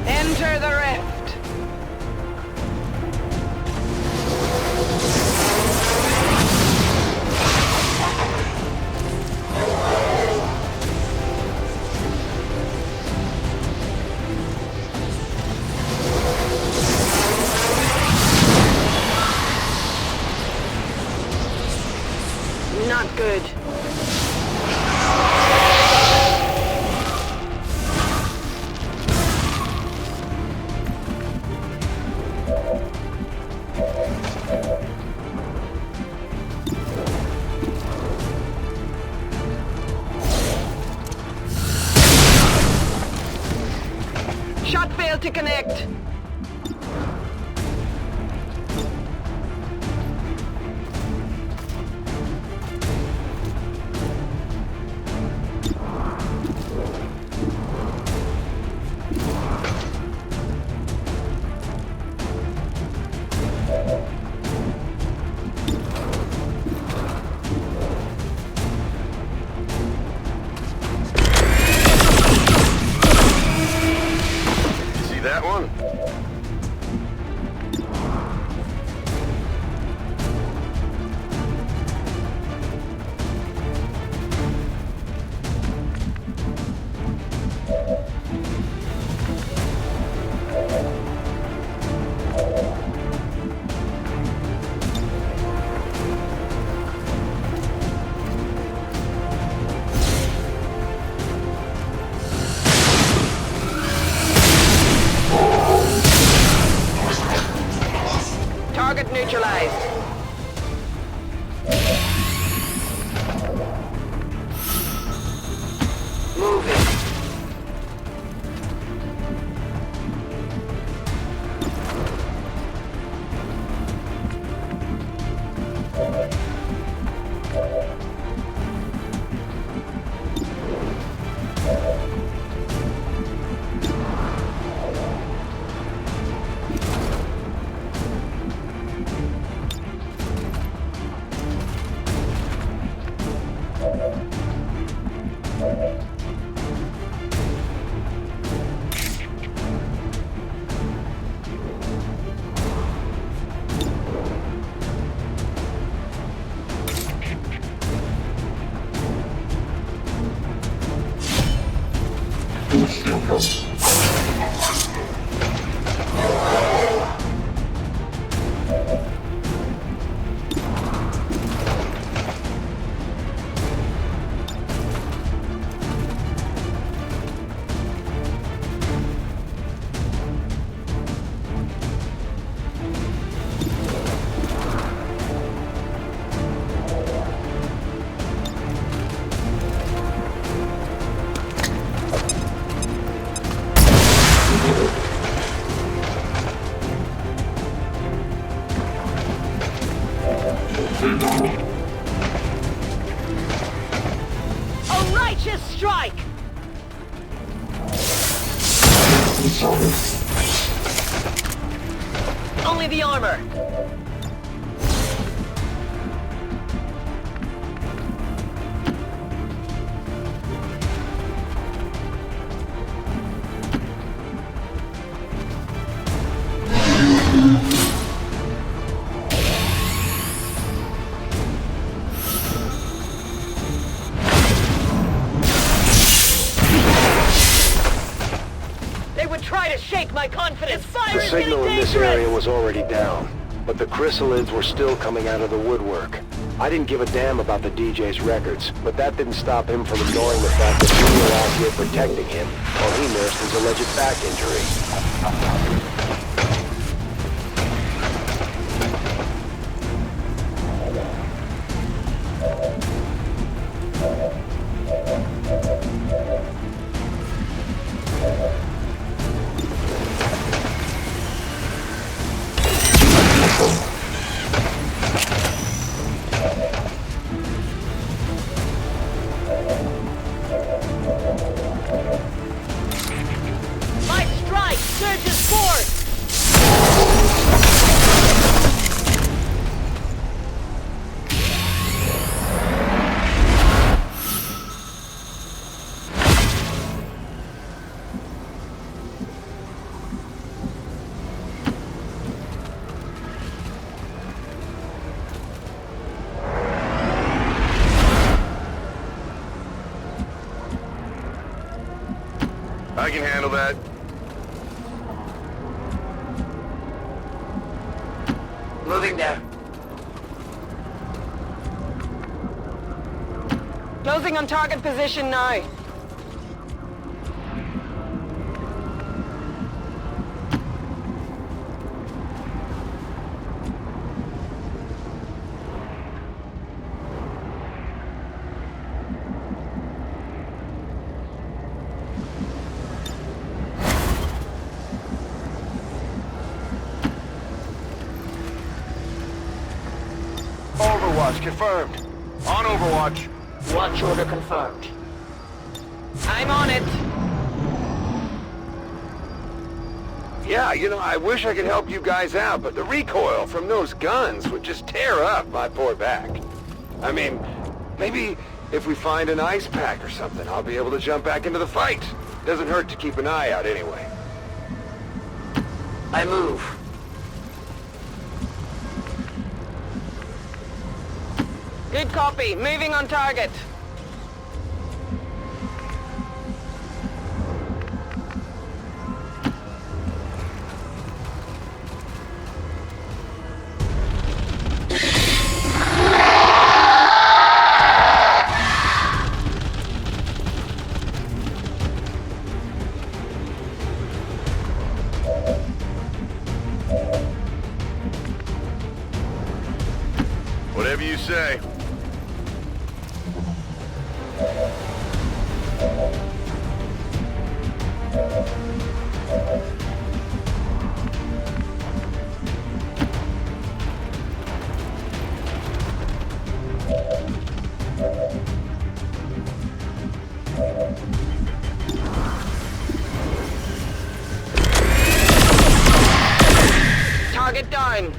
Enter the rift. Not good. Shot failed to connect. See that one? neutralized. Moving. A righteous strike! Only the armor. They would try to shake my confidence. Fire The is getting signal in this dangerous. area was already down, but the chrysalids were still coming out of the woodwork. I didn't give a damn about the DJ's records, but that didn't stop him from ignoring the fact that we were out here protecting him while he nursed his alleged back injury. My strike surges forth. I can handle that. Moving there. Closing on target position now. Overwatch confirmed. On Overwatch. Watch order confirmed. I'm on it. Yeah, you know, I wish I could help you guys out, but the recoil from those guns would just tear up my poor back. I mean, maybe if we find an ice pack or something, I'll be able to jump back into the fight. Doesn't hurt to keep an eye out anyway. I move. Good copy. Moving on target. Whatever you say. Target down.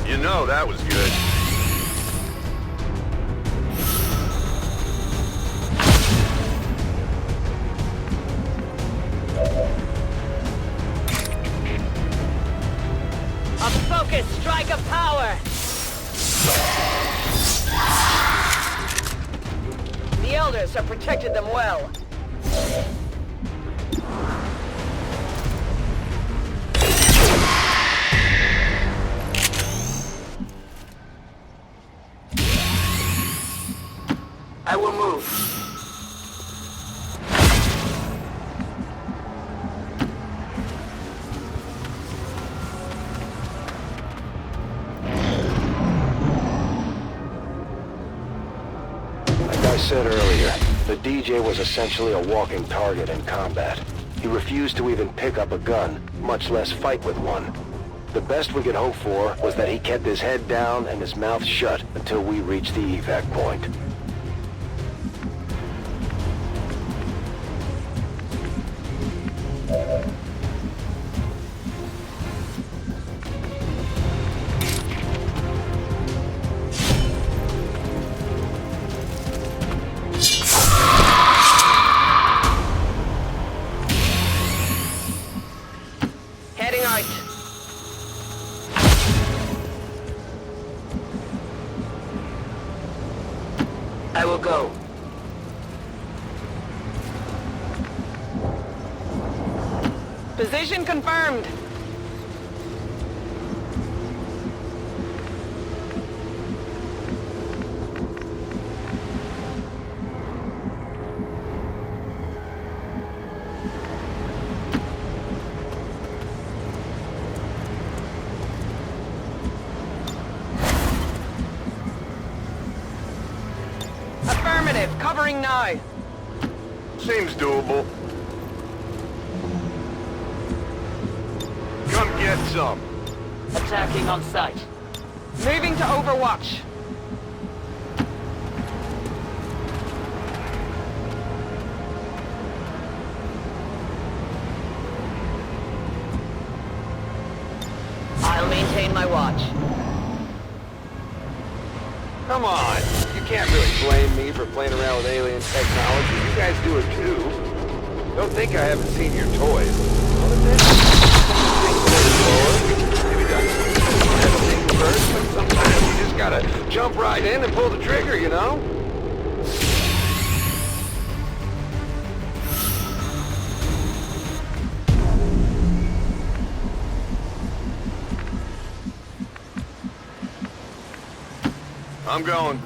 You know that was good. A focused strike of power! The elders have protected them well. I will move. Like I said earlier, the DJ was essentially a walking target in combat. He refused to even pick up a gun, much less fight with one. The best we could hope for was that he kept his head down and his mouth shut until we reached the evac point. Heading out. I will go. Position confirmed. Affirmative. Covering now. Seems doable. Come get some. Attacking on sight. Moving to Overwatch. I'll maintain my watch. Come on. You can't really blame me for playing around with alien technology. You guys do it too. Don't think I haven't seen your toys. What is it? Think a little slower. Maybe done some things first, but sometimes you just gotta jump right in and pull the trigger, you know? I'm going.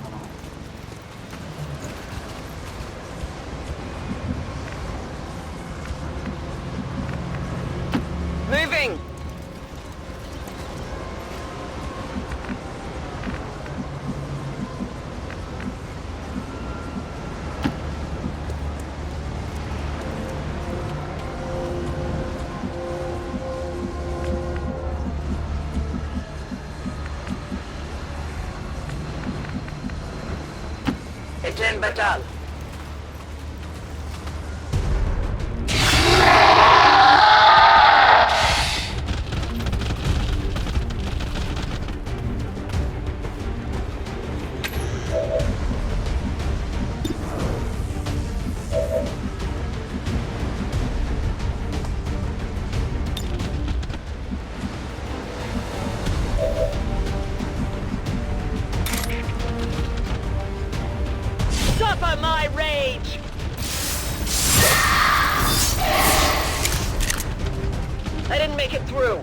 Moving. It's in battle. Suffer my rage! I didn't make it through.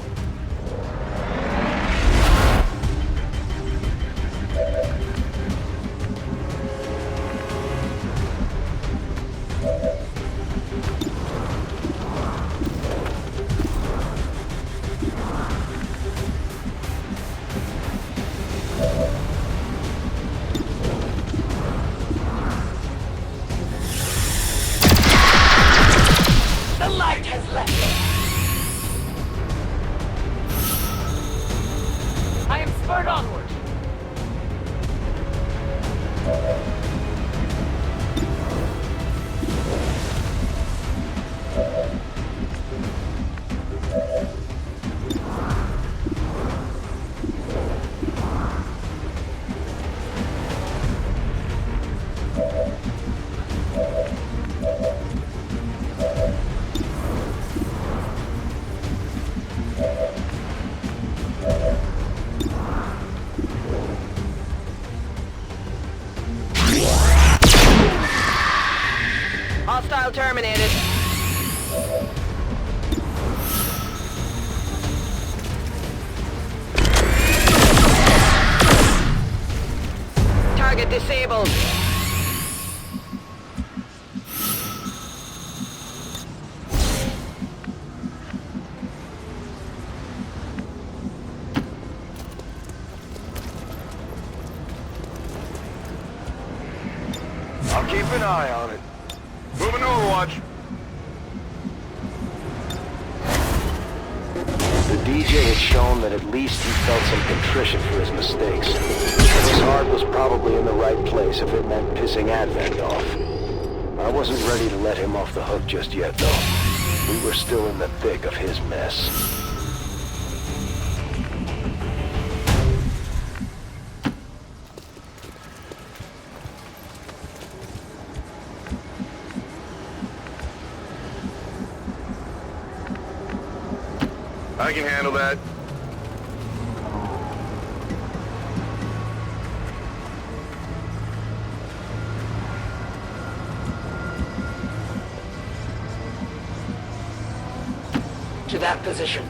Onward, onward! Hostile terminated. Target disabled. I'll keep an eye on it. Moving to Overwatch. The DJ had shown that at least he felt some contrition for his mistakes. His heart was probably in the right place if it meant pissing Advent off. I wasn't ready to let him off the hook just yet, though. We were still in the thick of his mess. I can handle that. To that position.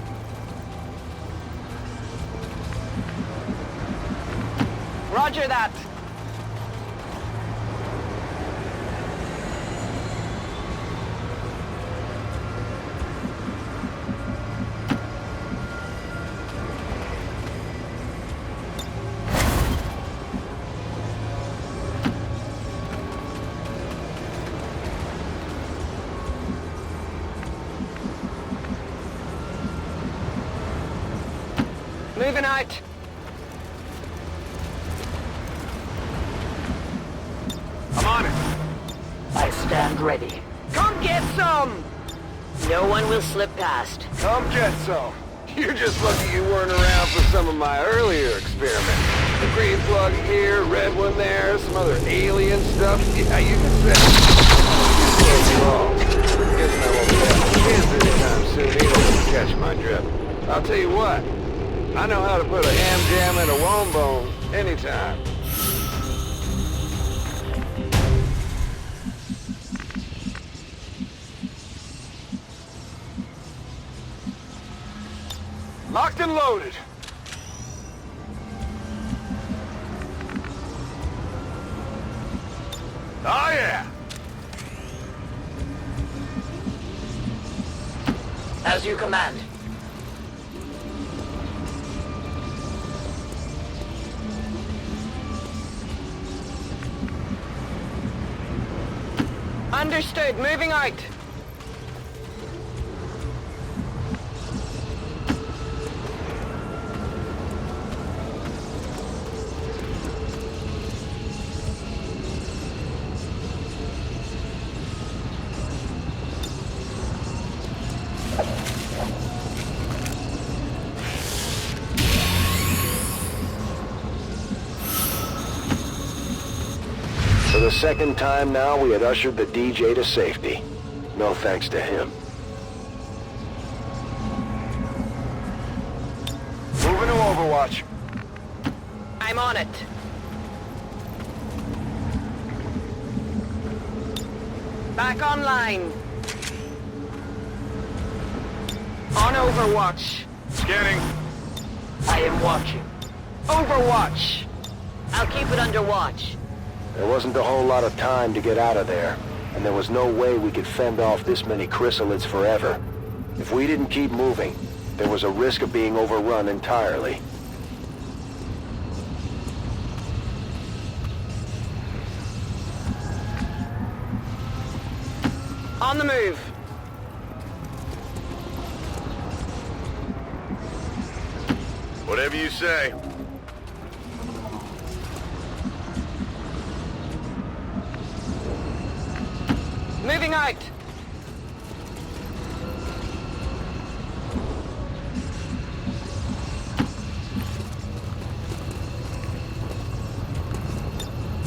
Roger that. Moving out. I'm on it. I stand ready. Come get some! No one will slip past. Come get some. You're just lucky you weren't around for some of my earlier experiments. The green plug here, red one there, some other alien stuff. Yeah, you can say. Guessing I won't have a chance anytime soon either to catch my drift. I'll tell you what. I know how to put a ham jam in a wombone anytime. Locked and loaded. Oh yeah. As you command. Understood. Moving out. For the second time now, we had ushered the DJ to safety. No thanks to him. Moving to Overwatch. I'm on it. Back online. On Overwatch. Scanning. I am watching. Overwatch. I'll keep it under watch. There wasn't a whole lot of time to get out of there, and there was no way we could fend off this many chrysalids forever. If we didn't keep moving, there was a risk of being overrun entirely. On the move. Whatever you say. out!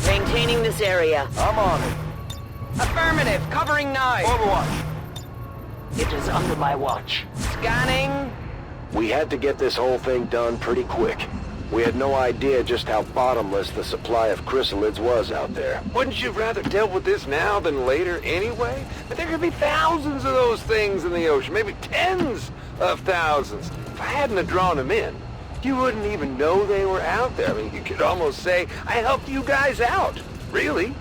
Maintaining this area. I'm on it. Affirmative. Covering now. Overwatch. It is under my watch. Scanning. We had to get this whole thing done pretty quick. We had no idea just how bottomless the supply of chrysalids was out there. Wouldn't you rather deal with this now than later anyway? But there could be thousands of those things in the ocean, maybe tens of thousands. If I hadn't have drawn them in, you wouldn't even know they were out there. I mean, you could almost say, I helped you guys out. Really?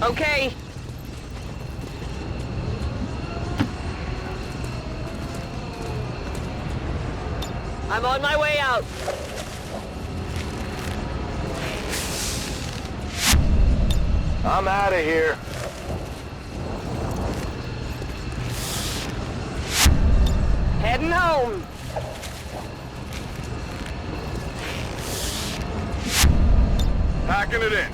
Okay. I'm on my way out. I'm out of here. Heading home. Packing it in.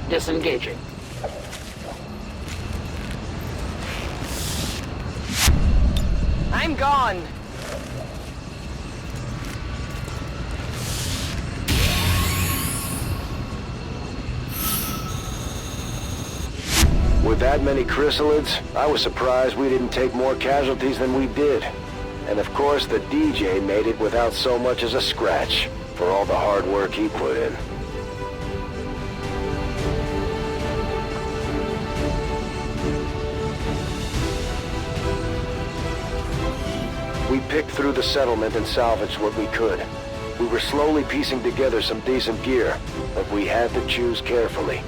Disengaging. I'm gone. With that many chrysalids, I was surprised we didn't take more casualties than we did. And of course, the DJ made it without so much as a scratch for all the hard work he put in. We picked through the settlement and salvaged what we could. We were slowly piecing together some decent gear, but we had to choose carefully.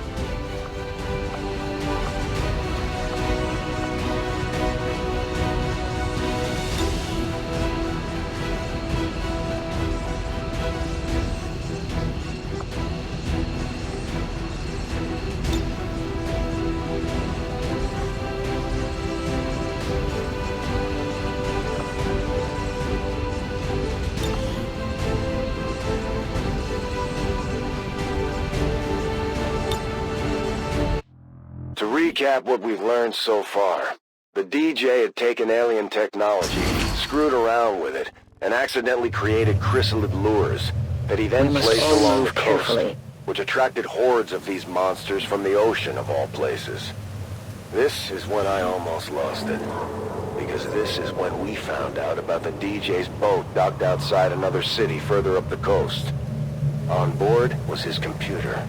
To recap what we've learned so far, the DJ had taken alien technology, screwed around with it, and accidentally created chrysalid lures that he then We must placed all along move the coast, carefully. which attracted hordes of these monsters from the ocean of all places. This is when I almost lost it, because this is when we found out about the DJ's boat docked outside another city further up the coast. On board was his computer,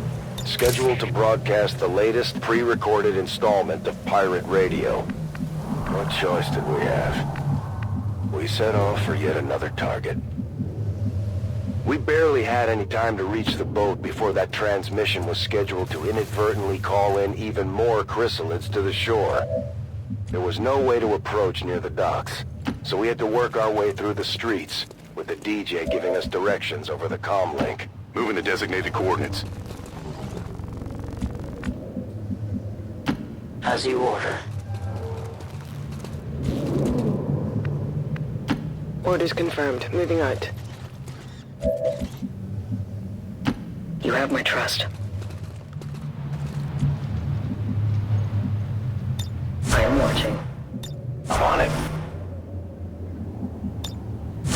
scheduled to broadcast the latest pre-recorded installment of pirate radio. What choice did we have? We set off for yet another target. We barely had any time to reach the boat before that transmission was scheduled to inadvertently call in even more chrysalids to the shore. There was no way to approach near the docks, so we had to work our way through the streets, with the DJ giving us directions over the comm link. Moving the designated coordinates. As you order. Orders confirmed. Moving out. You have my trust. I am watching. I'm on it.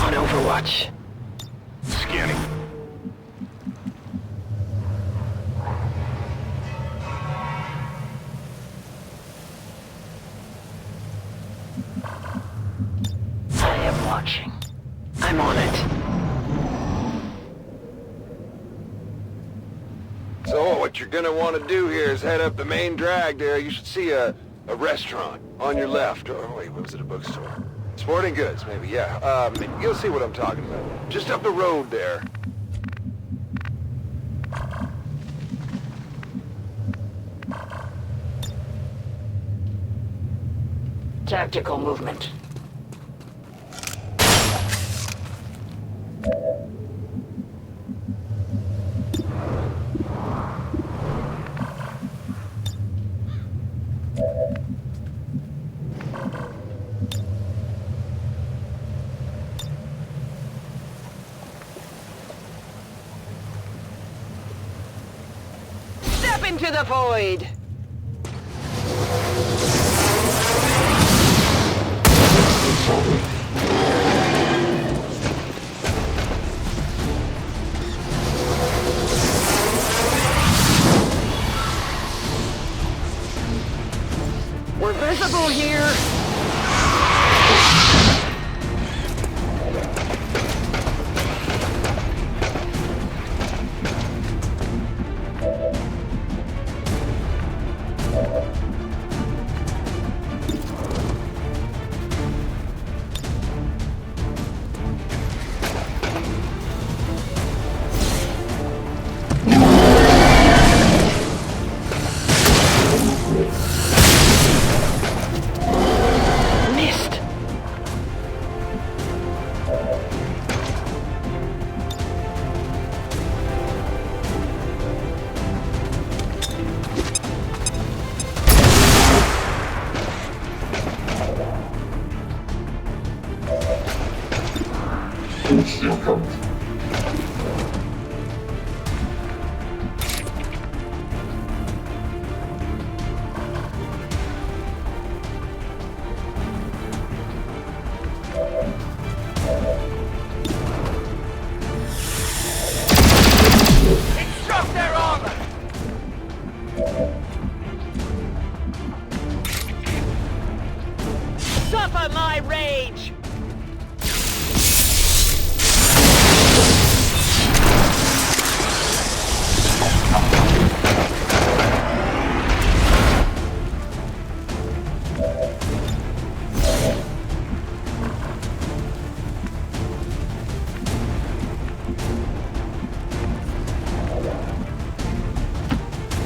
On Overwatch. Scanning. I am watching. I'm on it. So what you're gonna want to do here is head up the main drag there. You should see a restaurant on your left. Or wait, what was it, a bookstore? Sporting goods, maybe, yeah. You'll see what I'm talking about. Just up the road there. Tactical movement. into the void! We're visible here! Missed. It struck their armor! Suffer my rage!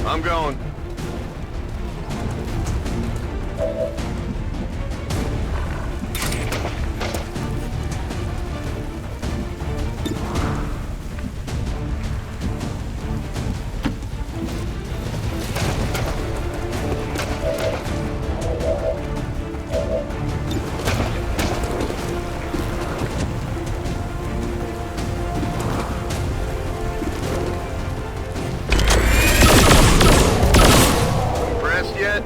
I'm going. Impressed yet?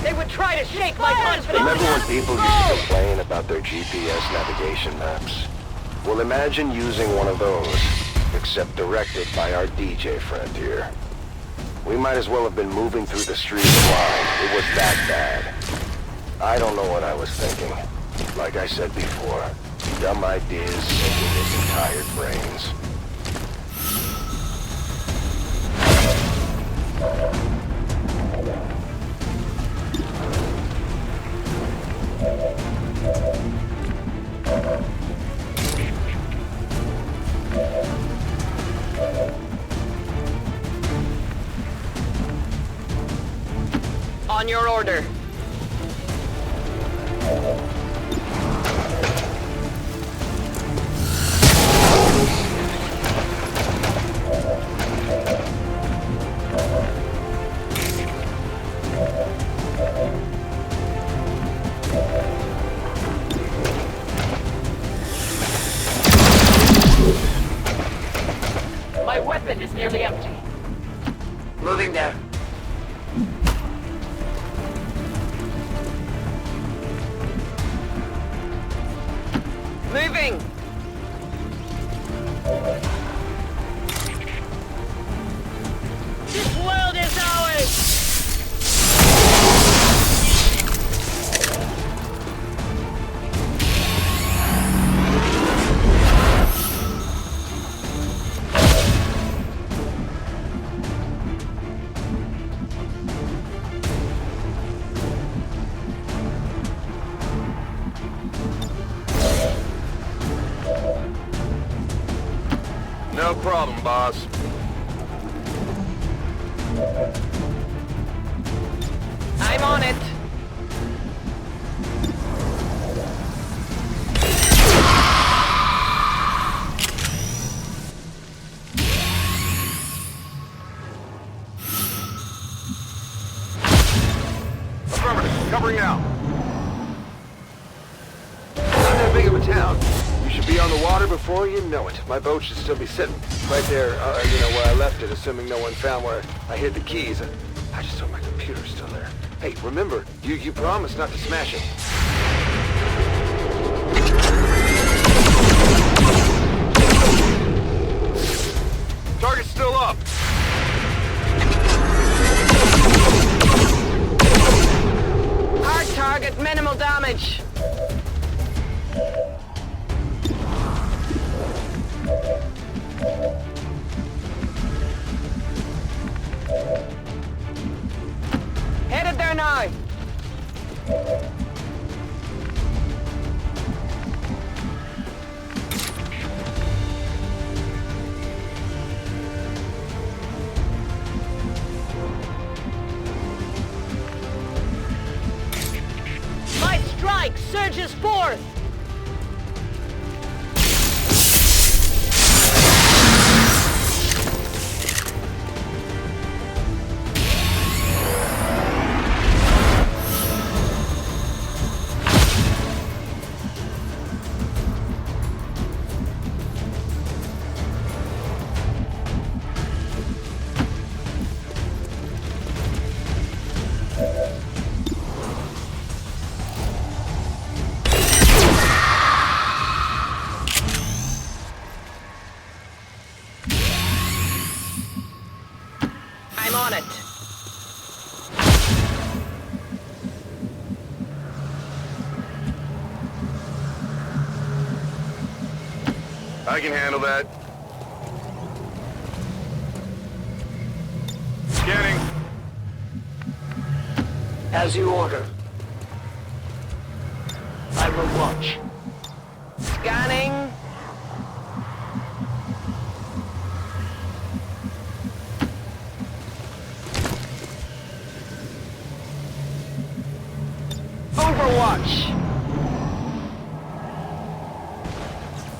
They would try to shake my confidence! Remember when people used to complain about their GPS navigation maps? Well, imagine using one of those, except directed by our DJ friend here. We might as well have been moving through the street blind. It was that bad. I don't know what I was thinking. Like I said before, dumb ideas sinking into tired brains. On your order. My weapon is nearly empty. Moving there. Moving! This world is ours! No problem, boss. I'm on it. Affirmative. Covering now. Not that big of a town. You should be on the water before you know it. My boat should still be sitting right there, where I left it, assuming no one found where I hid the keys. I just hope my computer's still there. Hey, remember, you promised not to smash it. Target's still up. Hard target, minimal damage. Headed there now. My strike surges forth. I'm on it. I can handle that. Scanning. As you order. I will watch. Scanning. Overwatch.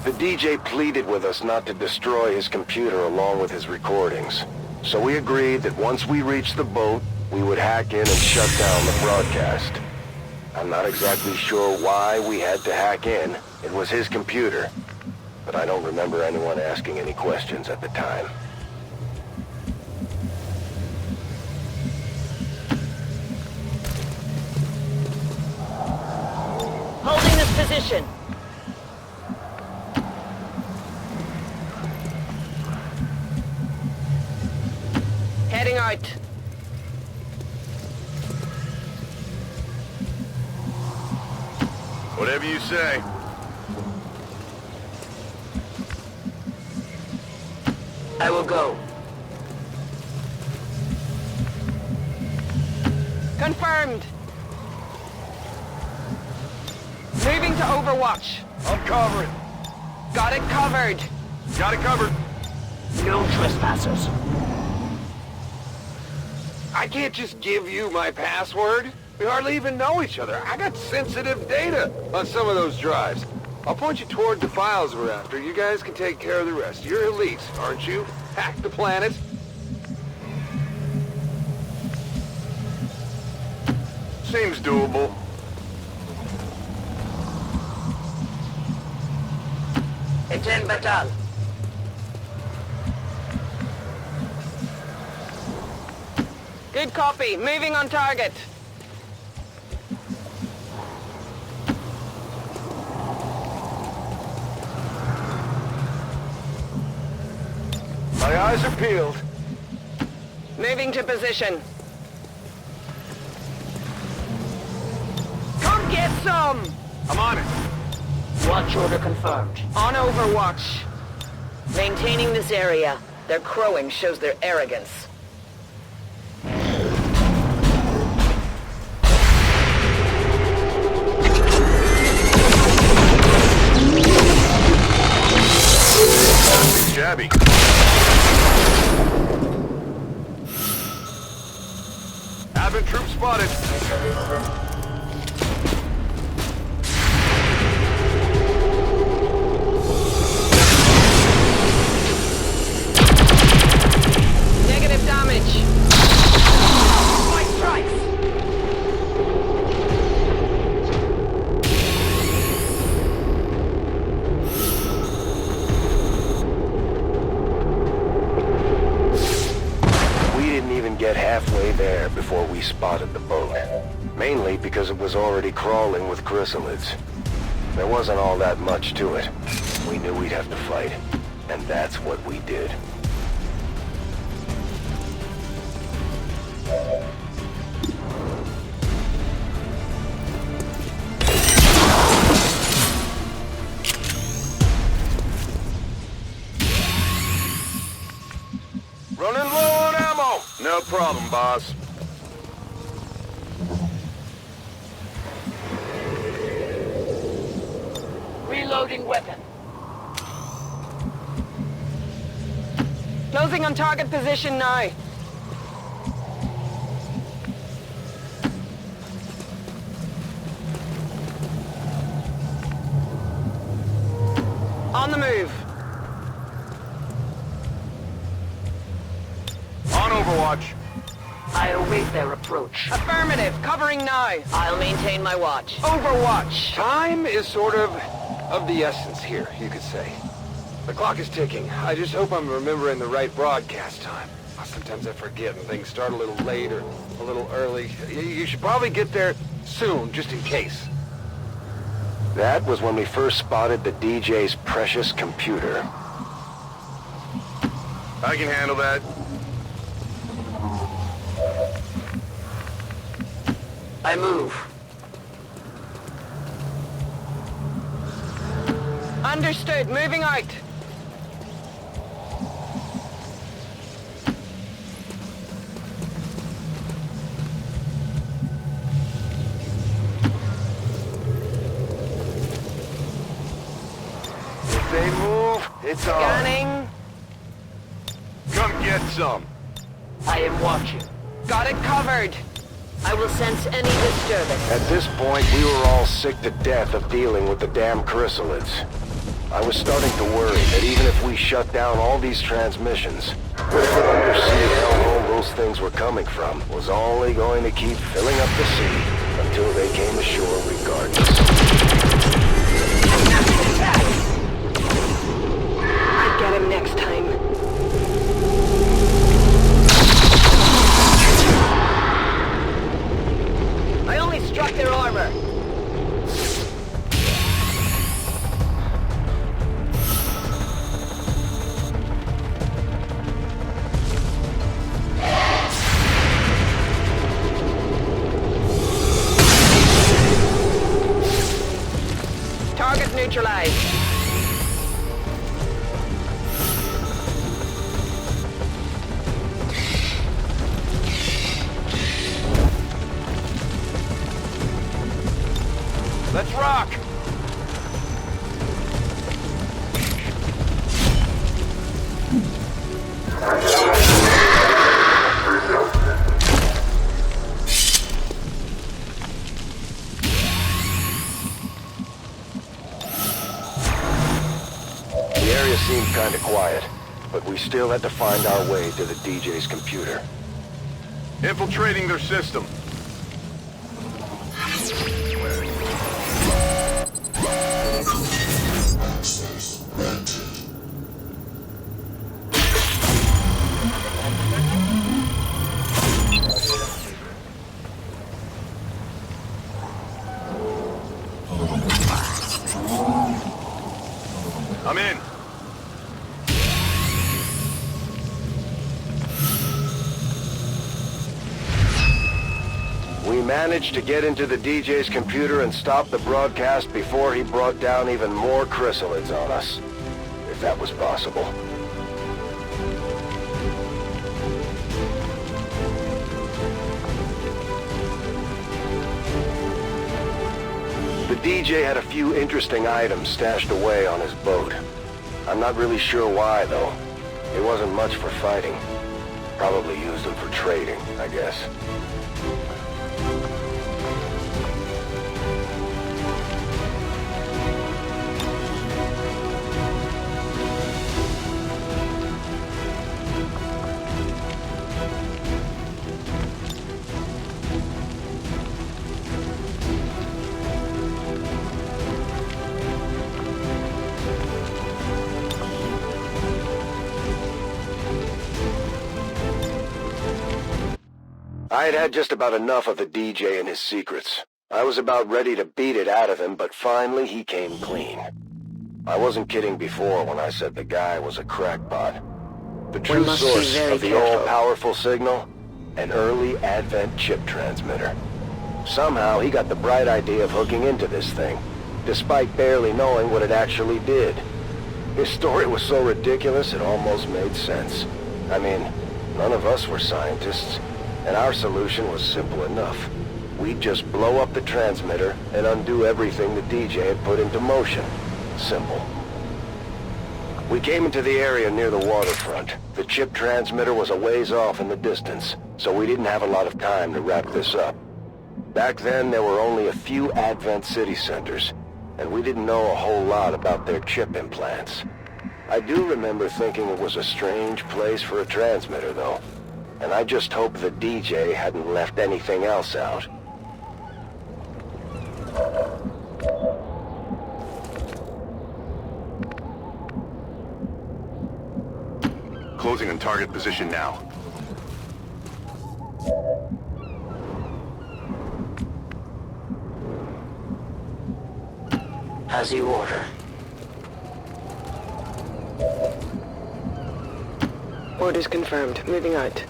The DJ pleaded with us not to destroy his computer along with his recordings. So we agreed that once we reached the boat, we would hack in and shut down the broadcast. I'm not exactly sure why we had to hack in. It was his computer. But I don't remember anyone asking any questions at the time. Holding this position. Heading out. Whatever you say. I will go. Confirmed. Moving to Overwatch. I'm covering. Got it covered. Got it covered. No trespassers. I can't just give you my password. We hardly even know each other. I got sensitive data on some of those drives. I'll point you toward the files we're after. You guys can take care of the rest. You're elite, aren't you? Hack the planet. Seems doable. Eten Batal. Good copy. Moving on target. My eyes are peeled. Moving to position. Come get some! I'm on it. Watch order confirmed. On Overwatch. Maintaining this area. Their crowing shows their arrogance. Shabby. Advent troop spotted. Negative damage. My strikes! We didn't even get halfway there before we spotted the boat. Mainly because it was already crawling with chrysalids. There wasn't all that much to it. We knew we'd have to fight, and that's what we did. Running low on ammo. No problem, boss. Reloading weapon. Closing on target position now. On the move. On Overwatch. I await their approach. Affirmative. Covering now. I'll maintain my watch. Overwatch. Time is sort of the essence here, you could say. The clock is ticking. I just hope I'm remembering the right broadcast time. Sometimes I forget and things start a little late or a little early. You should probably get there soon, just in case. That was when we first spotted the DJ's precious computer. I can handle that. I move. Understood. Moving out. If they move, it's on. Scanning. Come get some. I am watching. Got it covered. I will sense any disturbance. At this point, we were all sick to death of dealing with the damn chrysalids. I was starting to worry that even if we shut down all these transmissions, whatever undersea hellhole those things were coming from was only going to keep filling up the sea until they came ashore regardless. I get him next time. I only struck their armor. Target neutralized. Let's rock. The area seemed kind of quiet, but we still had to find our way to the DJ's computer. Infiltrating their system. I'm in. We managed to get into the DJ's computer and stop the broadcast before he brought down even more chrysalids on us. If that was possible. The DJ had a few interesting items stashed away on his boat. I'm not really sure why, though. It wasn't much for fighting. Probably used them for trading, I guess. I had had just about enough of the DJ and his secrets. I was about ready to beat it out of him, but finally he came clean. I wasn't kidding before when I said the guy was a crackpot. The true must be source very of the careful. all-powerful signal? An early Advent chip transmitter. Somehow he got the bright idea of hooking into this thing, despite barely knowing what it actually did. His story was so ridiculous it almost made sense. I mean, none of us were scientists. And our solution was simple enough. We'd just blow up the transmitter and undo everything the DJ had put into motion. Simple. We came into the area near the waterfront. The chip transmitter was a ways off in the distance, so we didn't have a lot of time to wrap this up. Back then, there were only a few Advent city centers, and we didn't know a whole lot about their chip implants. I do remember thinking it was a strange place for a transmitter, though. And I just hope the DJ hadn't left anything else out. Closing on target position now. As you order. Orders confirmed. Moving out.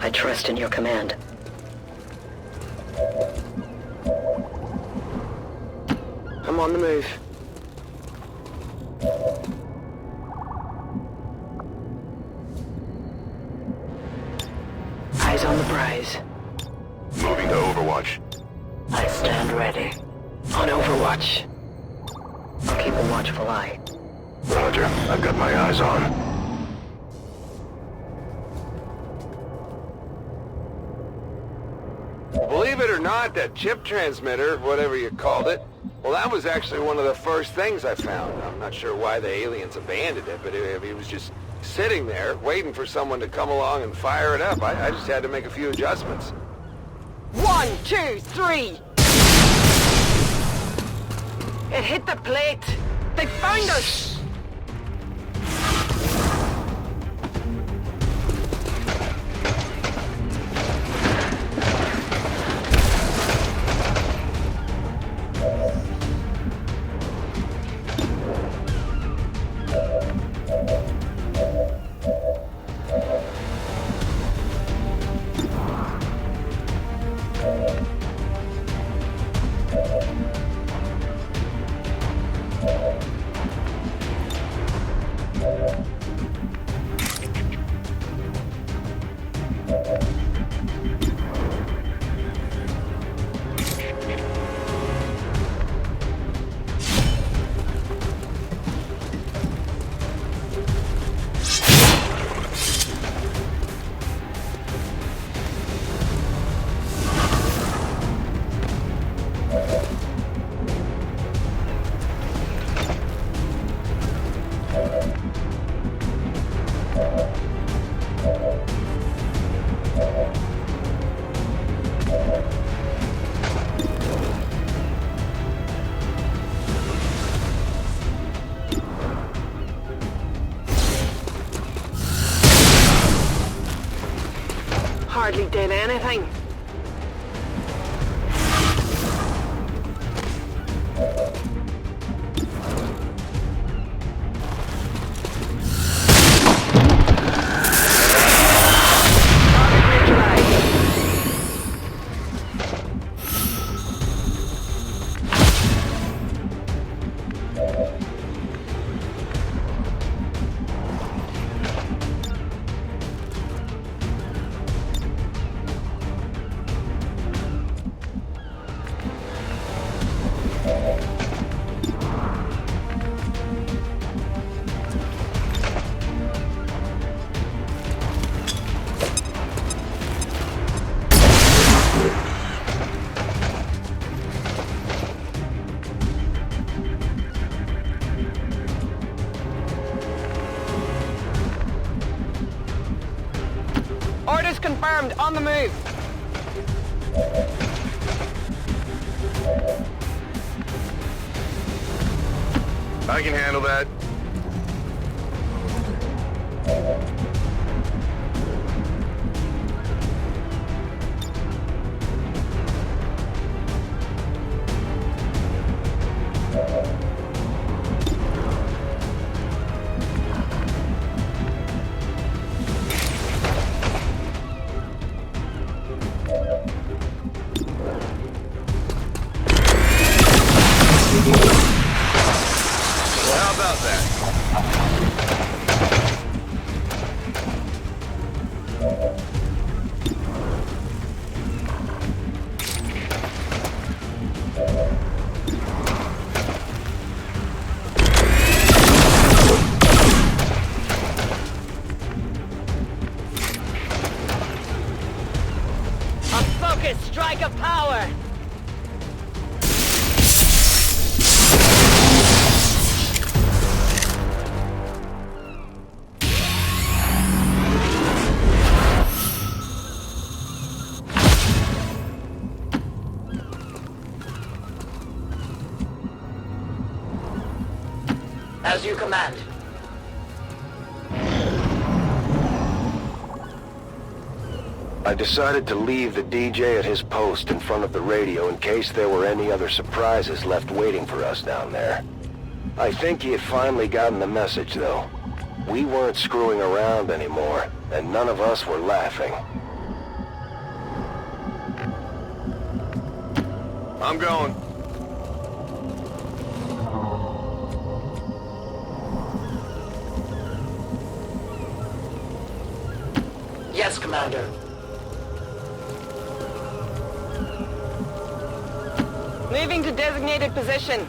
I trust in your command. I'm on the move. Eyes on the prize. Moving to Overwatch. I stand ready. On Overwatch. I'll keep a watchful eye. Roger, I've got my eyes on. Believe it or not, that chip transmitter, whatever you called it, well, that was actually one of the first things I found. I'm not sure why the aliens abandoned it, but it was just sitting there, waiting for someone to come along and fire it up. I just had to make a few adjustments. 1, 2, 3! It hit the plate! They found us! Hardly did anything. Orders confirmed. On the move. I can handle that. How about that? A focused strike of power. As you command. I decided to leave the DJ at his post in front of the radio in case there were any other surprises left waiting for us down there. I think he had finally gotten the message, though. We weren't screwing around anymore, and none of us were laughing. I'm going. Yes, Commander. Moving to designated position.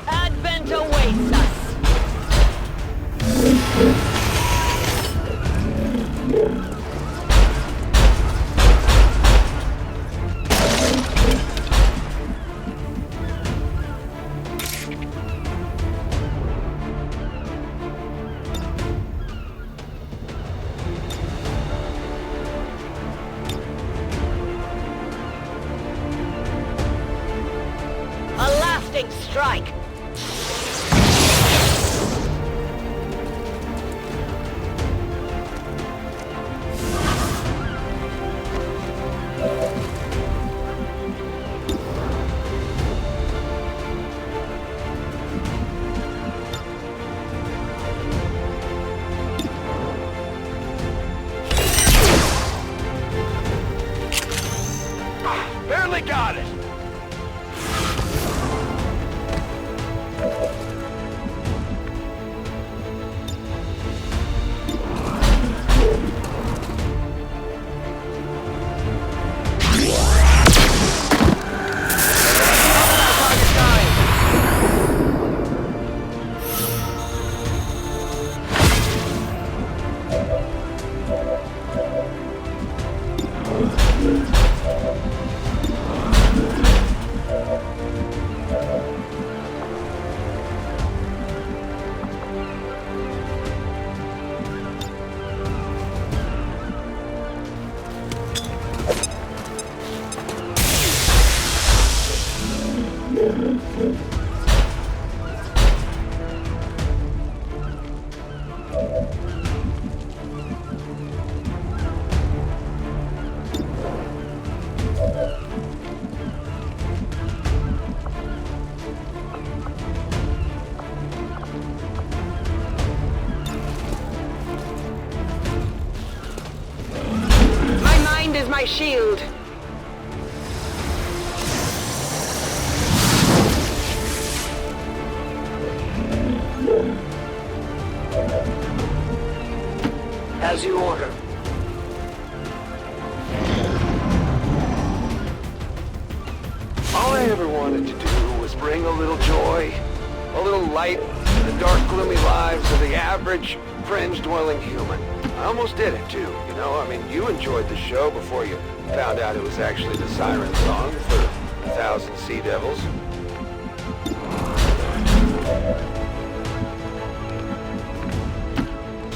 Advent awaits us. A lasting strike. Barely got it. My shield. As you order. All I ever wanted to do was bring a little joy, a little light in the dark, gloomy lives of the average, fringe-dwelling human. I almost did it, too, you know? I mean, you enjoyed the show before you found out it was actually the siren song for 1,000 Sea Devils.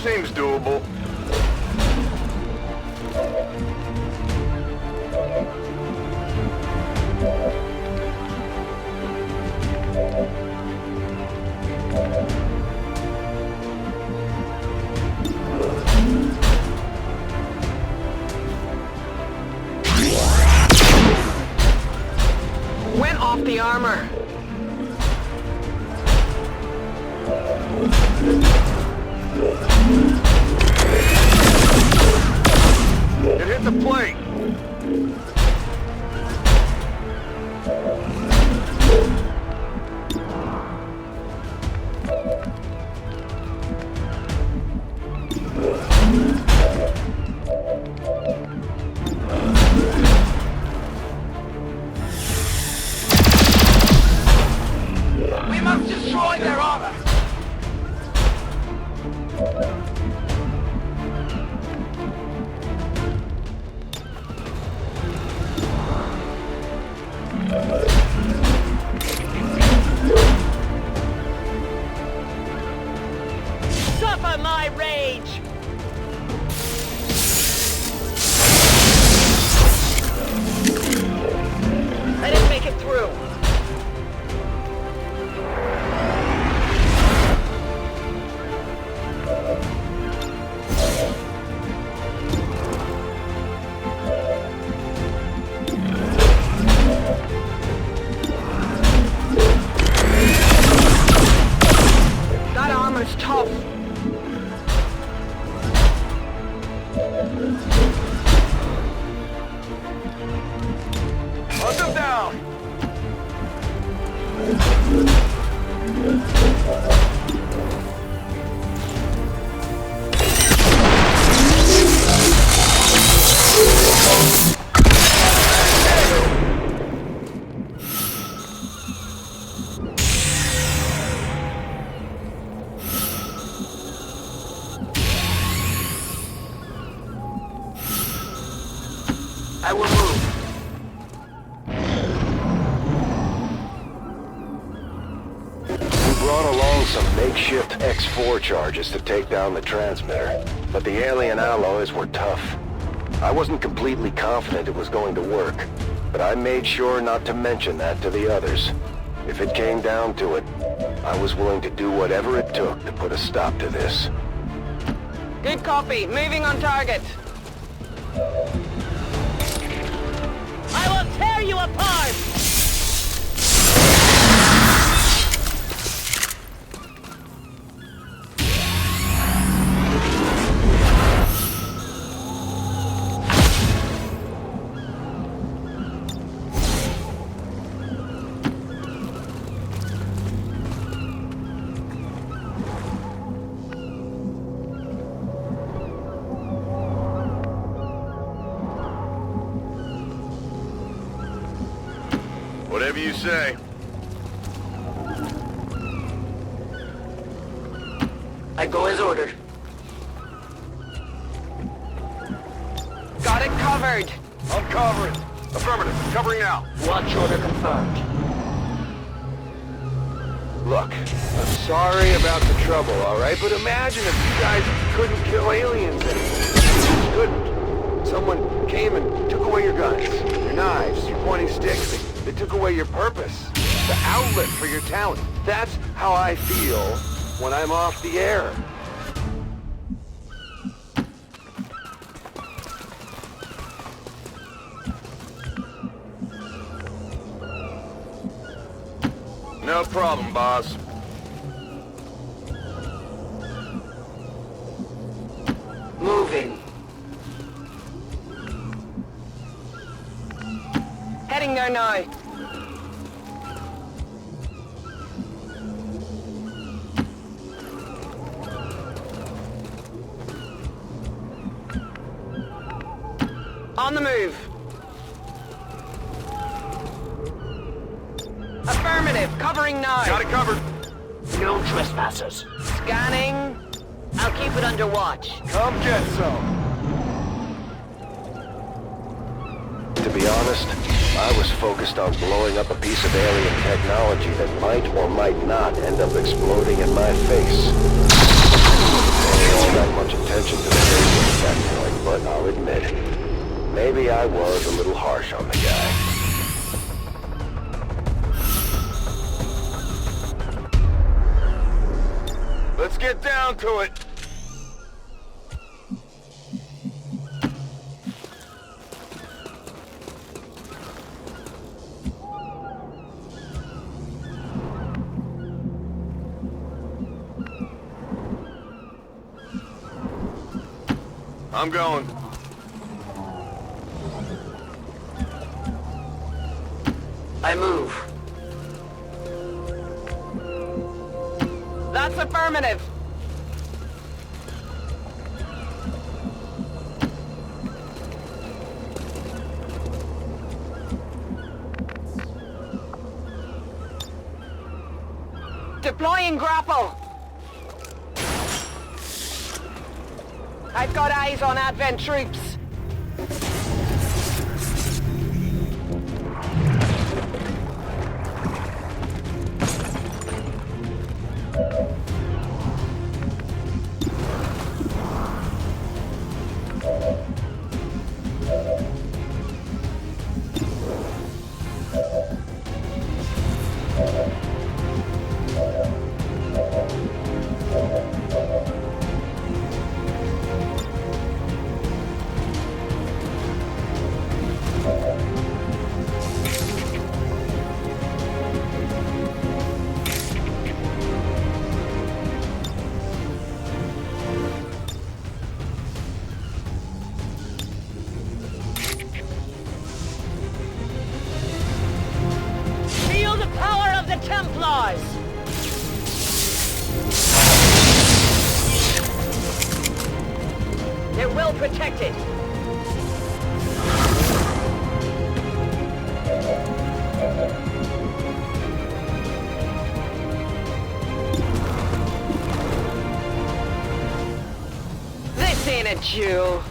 Seems doable. Went off the armor. It hit the plate. We must destroy their armor. Suffer my rage! I didn't make it through. That armor's tough. Hunt them down. I will move. We brought along some makeshift X4 charges to take down the transmitter, but the alien alloys were tough. I wasn't completely confident it was going to work, but I made sure not to mention that to the others. If it came down to it, I was willing to do whatever it took to put a stop to this. Good copy. Moving on target. I will tear you apart! Whatever you say. I go as ordered. Got it covered. I'm covering. Affirmative. Covering now. Watch order confirmed. Look, I'm sorry about the trouble, alright? But imagine if you guys couldn't kill aliens anymore. You couldn't. Someone came and took away your guns, your knives, your pointing sticks. They took away your purpose, the outlet for your talent. That's how I feel when I'm off the air. No problem, boss. Moving. Heading there now. On the move. Affirmative. Covering now. Got it covered. No trespassers. Scanning. I'll keep it under watch. Come get some. To be honest, I was focused on blowing up a piece of alien technology that might or might not end up exploding in my face. pay all that much attention to the basics at that point, but I'll admit, maybe I was a little harsh on the guy. Let's get down to it. I'm going. I move. That's affirmative. Deploying grapple. I've got eyes on Advent troops. Feel the power of the Templars! They're well protected. This ain't a Jew.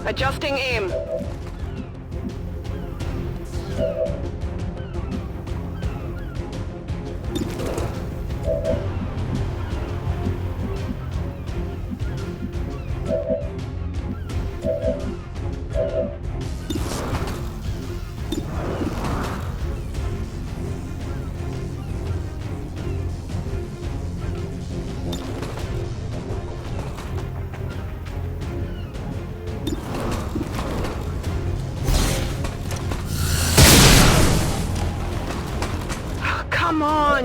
Adjusting aim. Come on!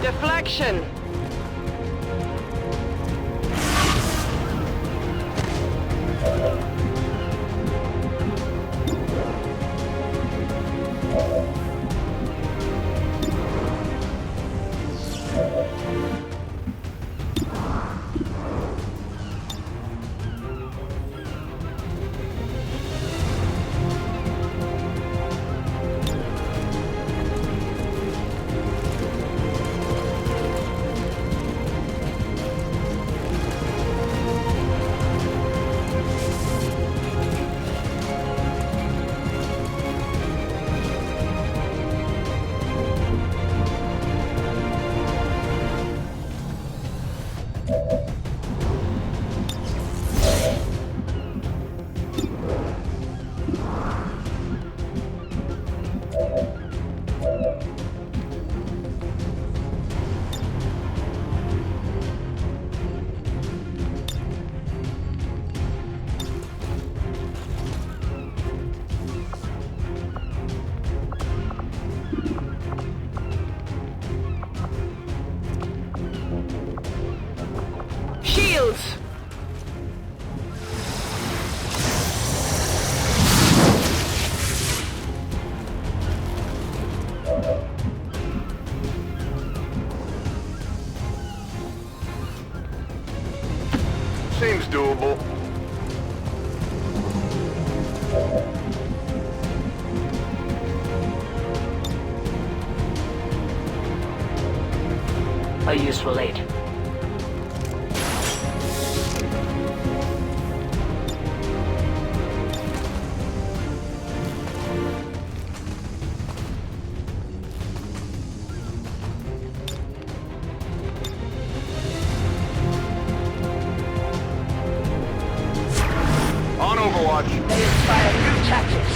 Deflection! Shields! Seems doable. A useful aid. Try a new tactics.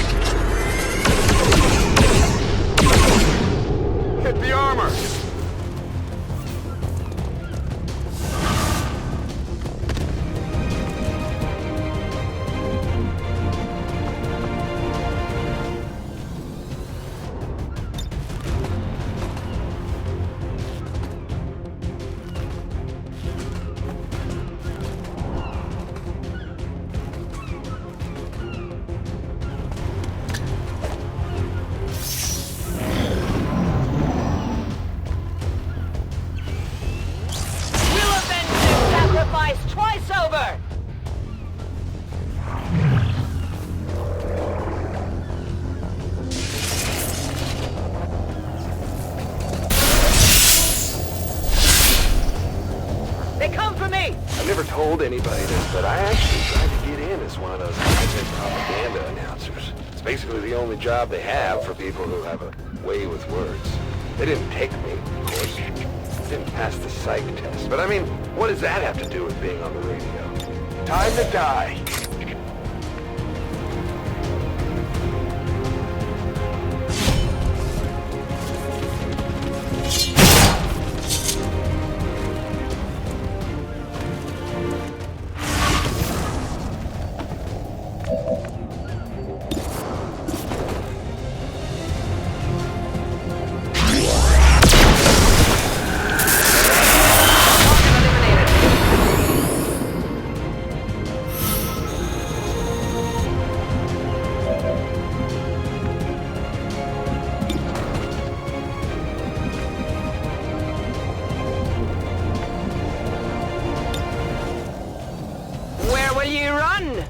Hit the armor! Twice over! They come for me! I've never told anybody this, but I actually tried to get in as one of those private propaganda announcers. It's basically the only job they have for people who have a way with words. They didn't take me, of course. Didn't pass the psych test. But I mean, what does that have to do with being on the radio? Time to die. Will you run?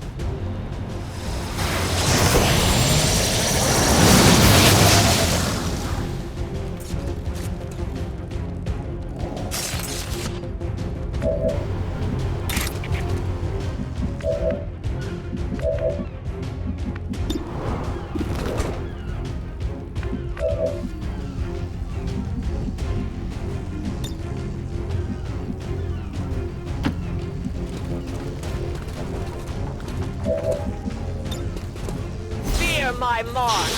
Fear my mark!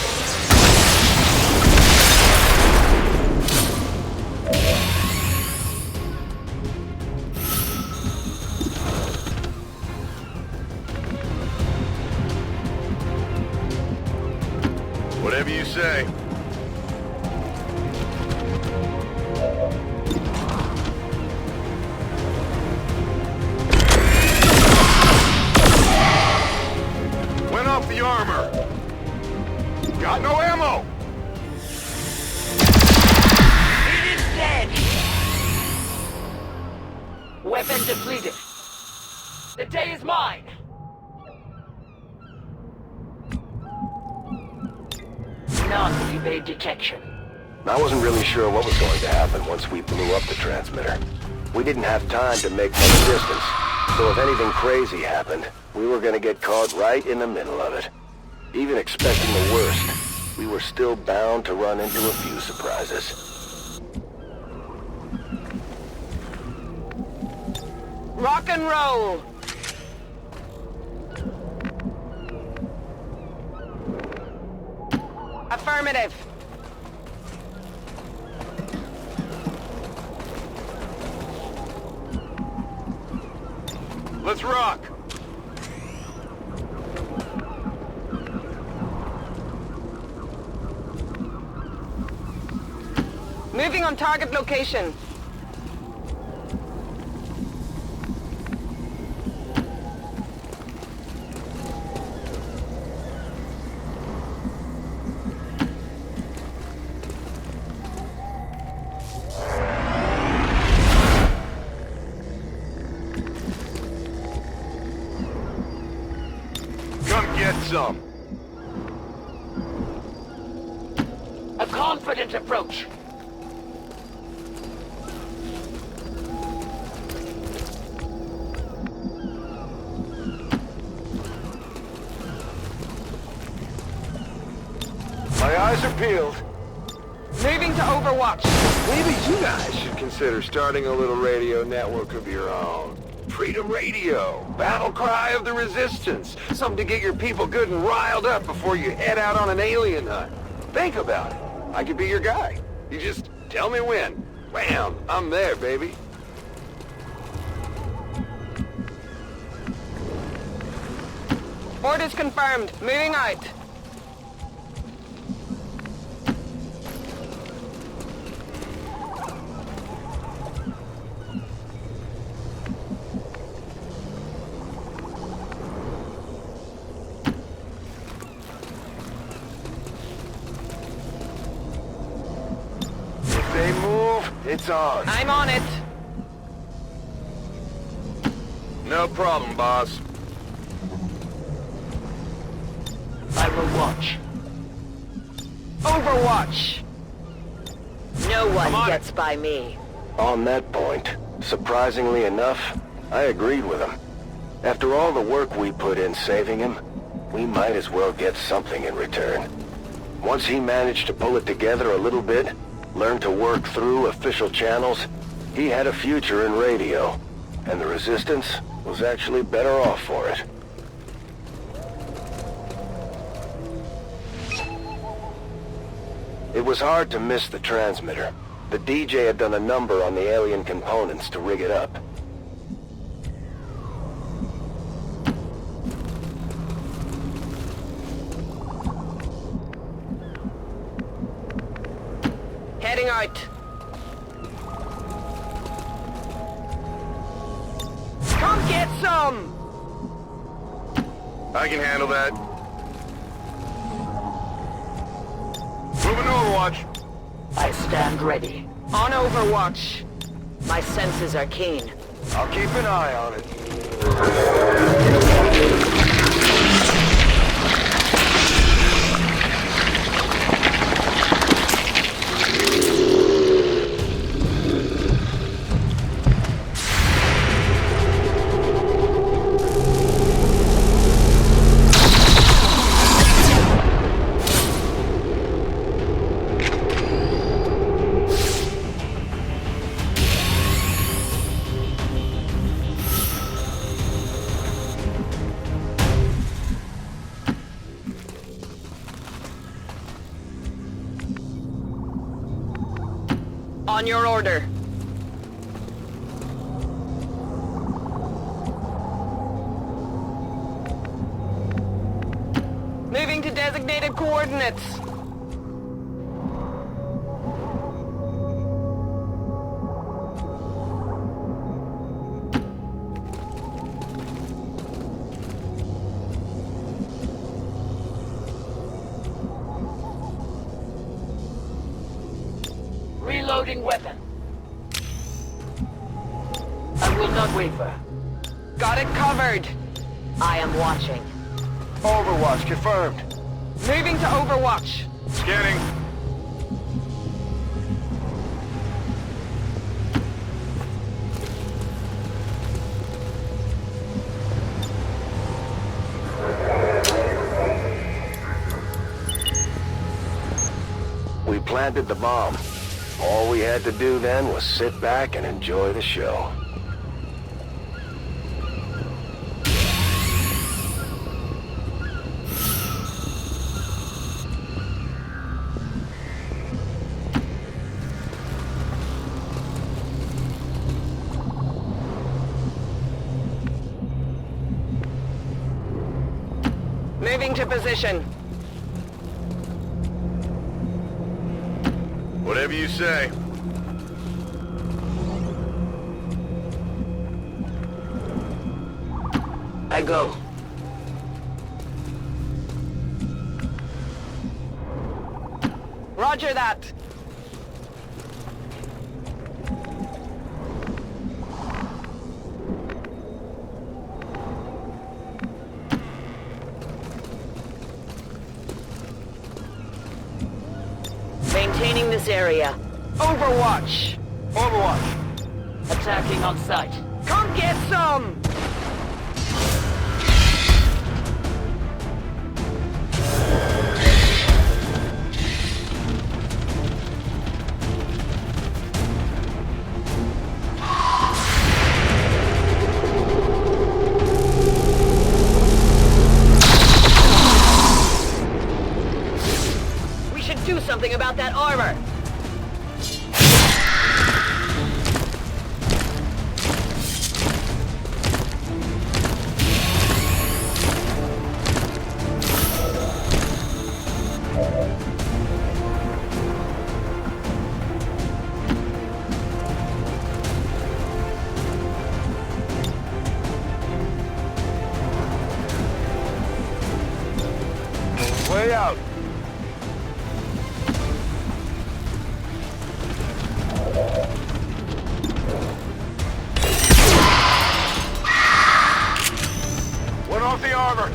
Whatever you say. Went off the armor. Got no ammo. It is dead! Weapon depleted. The day is mine! Not evade detection. I wasn't really sure what was going to happen once we blew up the transmitter. We didn't have time to make much distance, so if anything crazy happened, we were gonna get caught right in the middle of it. Even expecting the worst, we were still bound to run into a few surprises. Rock and roll! Affirmative. Let's rock. Moving on target location. Come get some. A confident approach. My eyes are peeled. Moving to Overwatch. Maybe you guys should consider starting a little radio network of your own. Freedom radio, battle cry of the resistance. Something to get your people good and riled up before you head out on an alien hunt. Think about it. I could be your guy. You just tell me when. Wham! I'm there, baby. Orders confirmed. Moving out. If they move, it's on. I'm on it. No problem, boss. I will watch. Overwatch. No one on gets by me. On that point, surprisingly enough, I agreed with him. After all the work we put in saving him, we might as well get something in return. Once he managed to pull it together a little bit, learn to work through official channels, he had a future in radio, and the Resistance was actually better off for it. It was hard to miss the transmitter. The DJ had done a number on the alien components to rig it up. Heading out. Come get some! I can handle that. Moving to Overwatch. I stand ready. On Overwatch. My senses are keen. I'll keep an eye on it. On your order. Moving to designated coordinates. Reloading weapon. I will not waver. Got it covered. I am watching. Overwatch confirmed. Moving to Overwatch. Scanning. We planted the bomb. All we had to do then was sit back and enjoy the show. Moving to position. Whatever you say. I go. Roger that. Maintaining this area. Overwatch. Overwatch. Attacking on sight. Come get some! about that armor? Way out. One off the armor.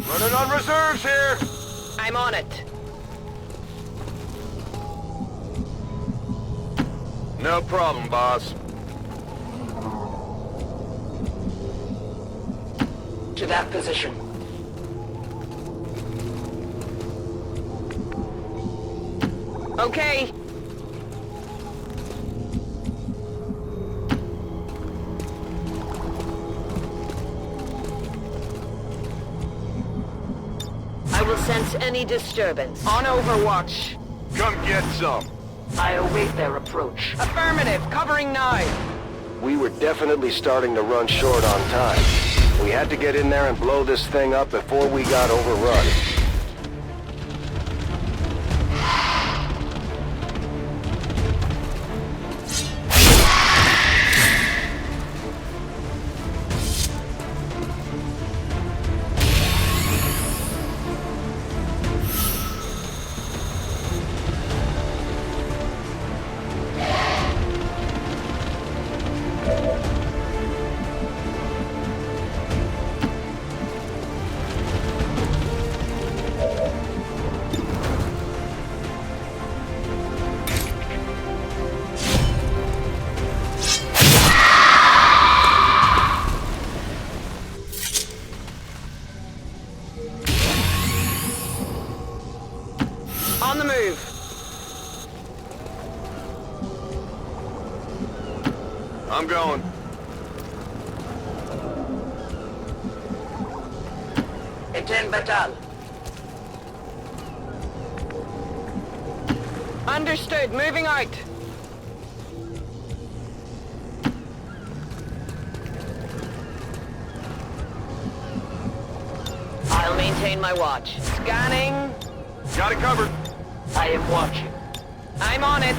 Running on reserves here. I'm on it. No problem, boss. To that position. Okay. I will sense any disturbance. On Overwatch. Come get some. I await their approach. Affirmative, covering 9. We were definitely starting to run short on time. We had to get in there and blow this thing up before we got overrun. On the move. I'm going. Attend battle. Understood, moving out. I'll maintain my watch. Scanning. Got it covered. I am watching. I'm on it.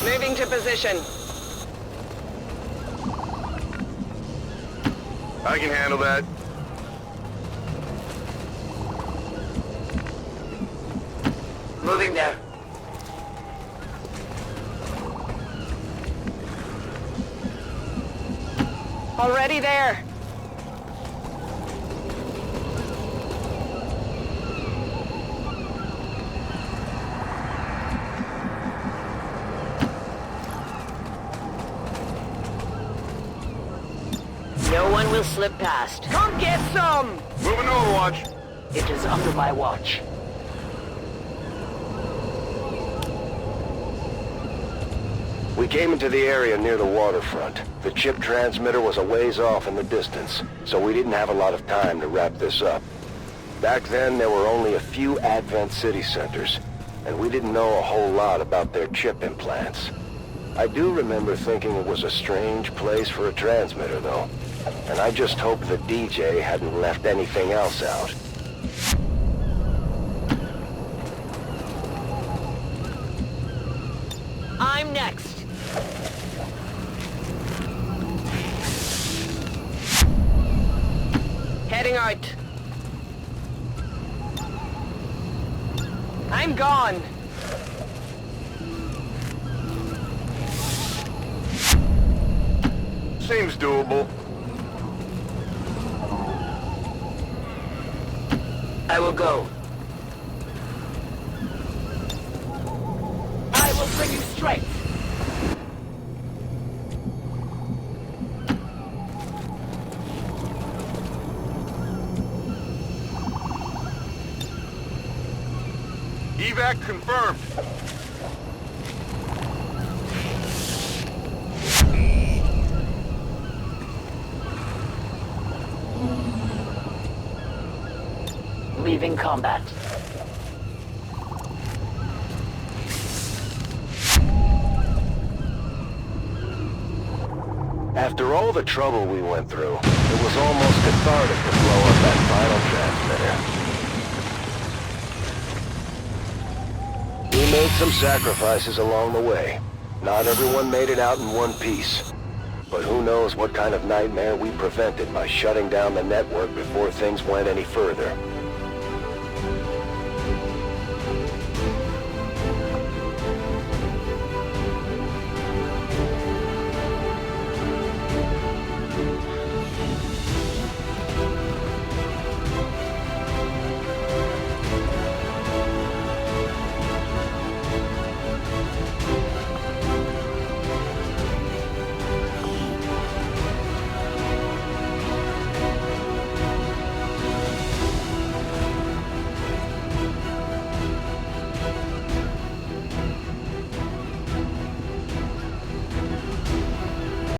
Moving to position. I can handle that. Moving there. Already there. No one will slip past. Come get some! Moving to Overwatch. It is under my watch. We came into the area near the waterfront. The chip transmitter was a ways off in the distance, so we didn't have a lot of time to wrap this up. Back then, there were only a few Advent city centers, and we didn't know a whole lot about their chip implants. I do remember thinking it was a strange place for a transmitter, though. And I just hope the DJ hadn't left anything else out. Moving out. I'm gone. Seems doable. I will go. I will bring you straight. Evac confirmed. Leaving combat. After all the trouble we went through, it was almost cathartic to blow up that final transmitter. We made some sacrifices along the way. Not everyone made it out in one piece. But who knows what kind of nightmare we prevented by shutting down the network before things went any further.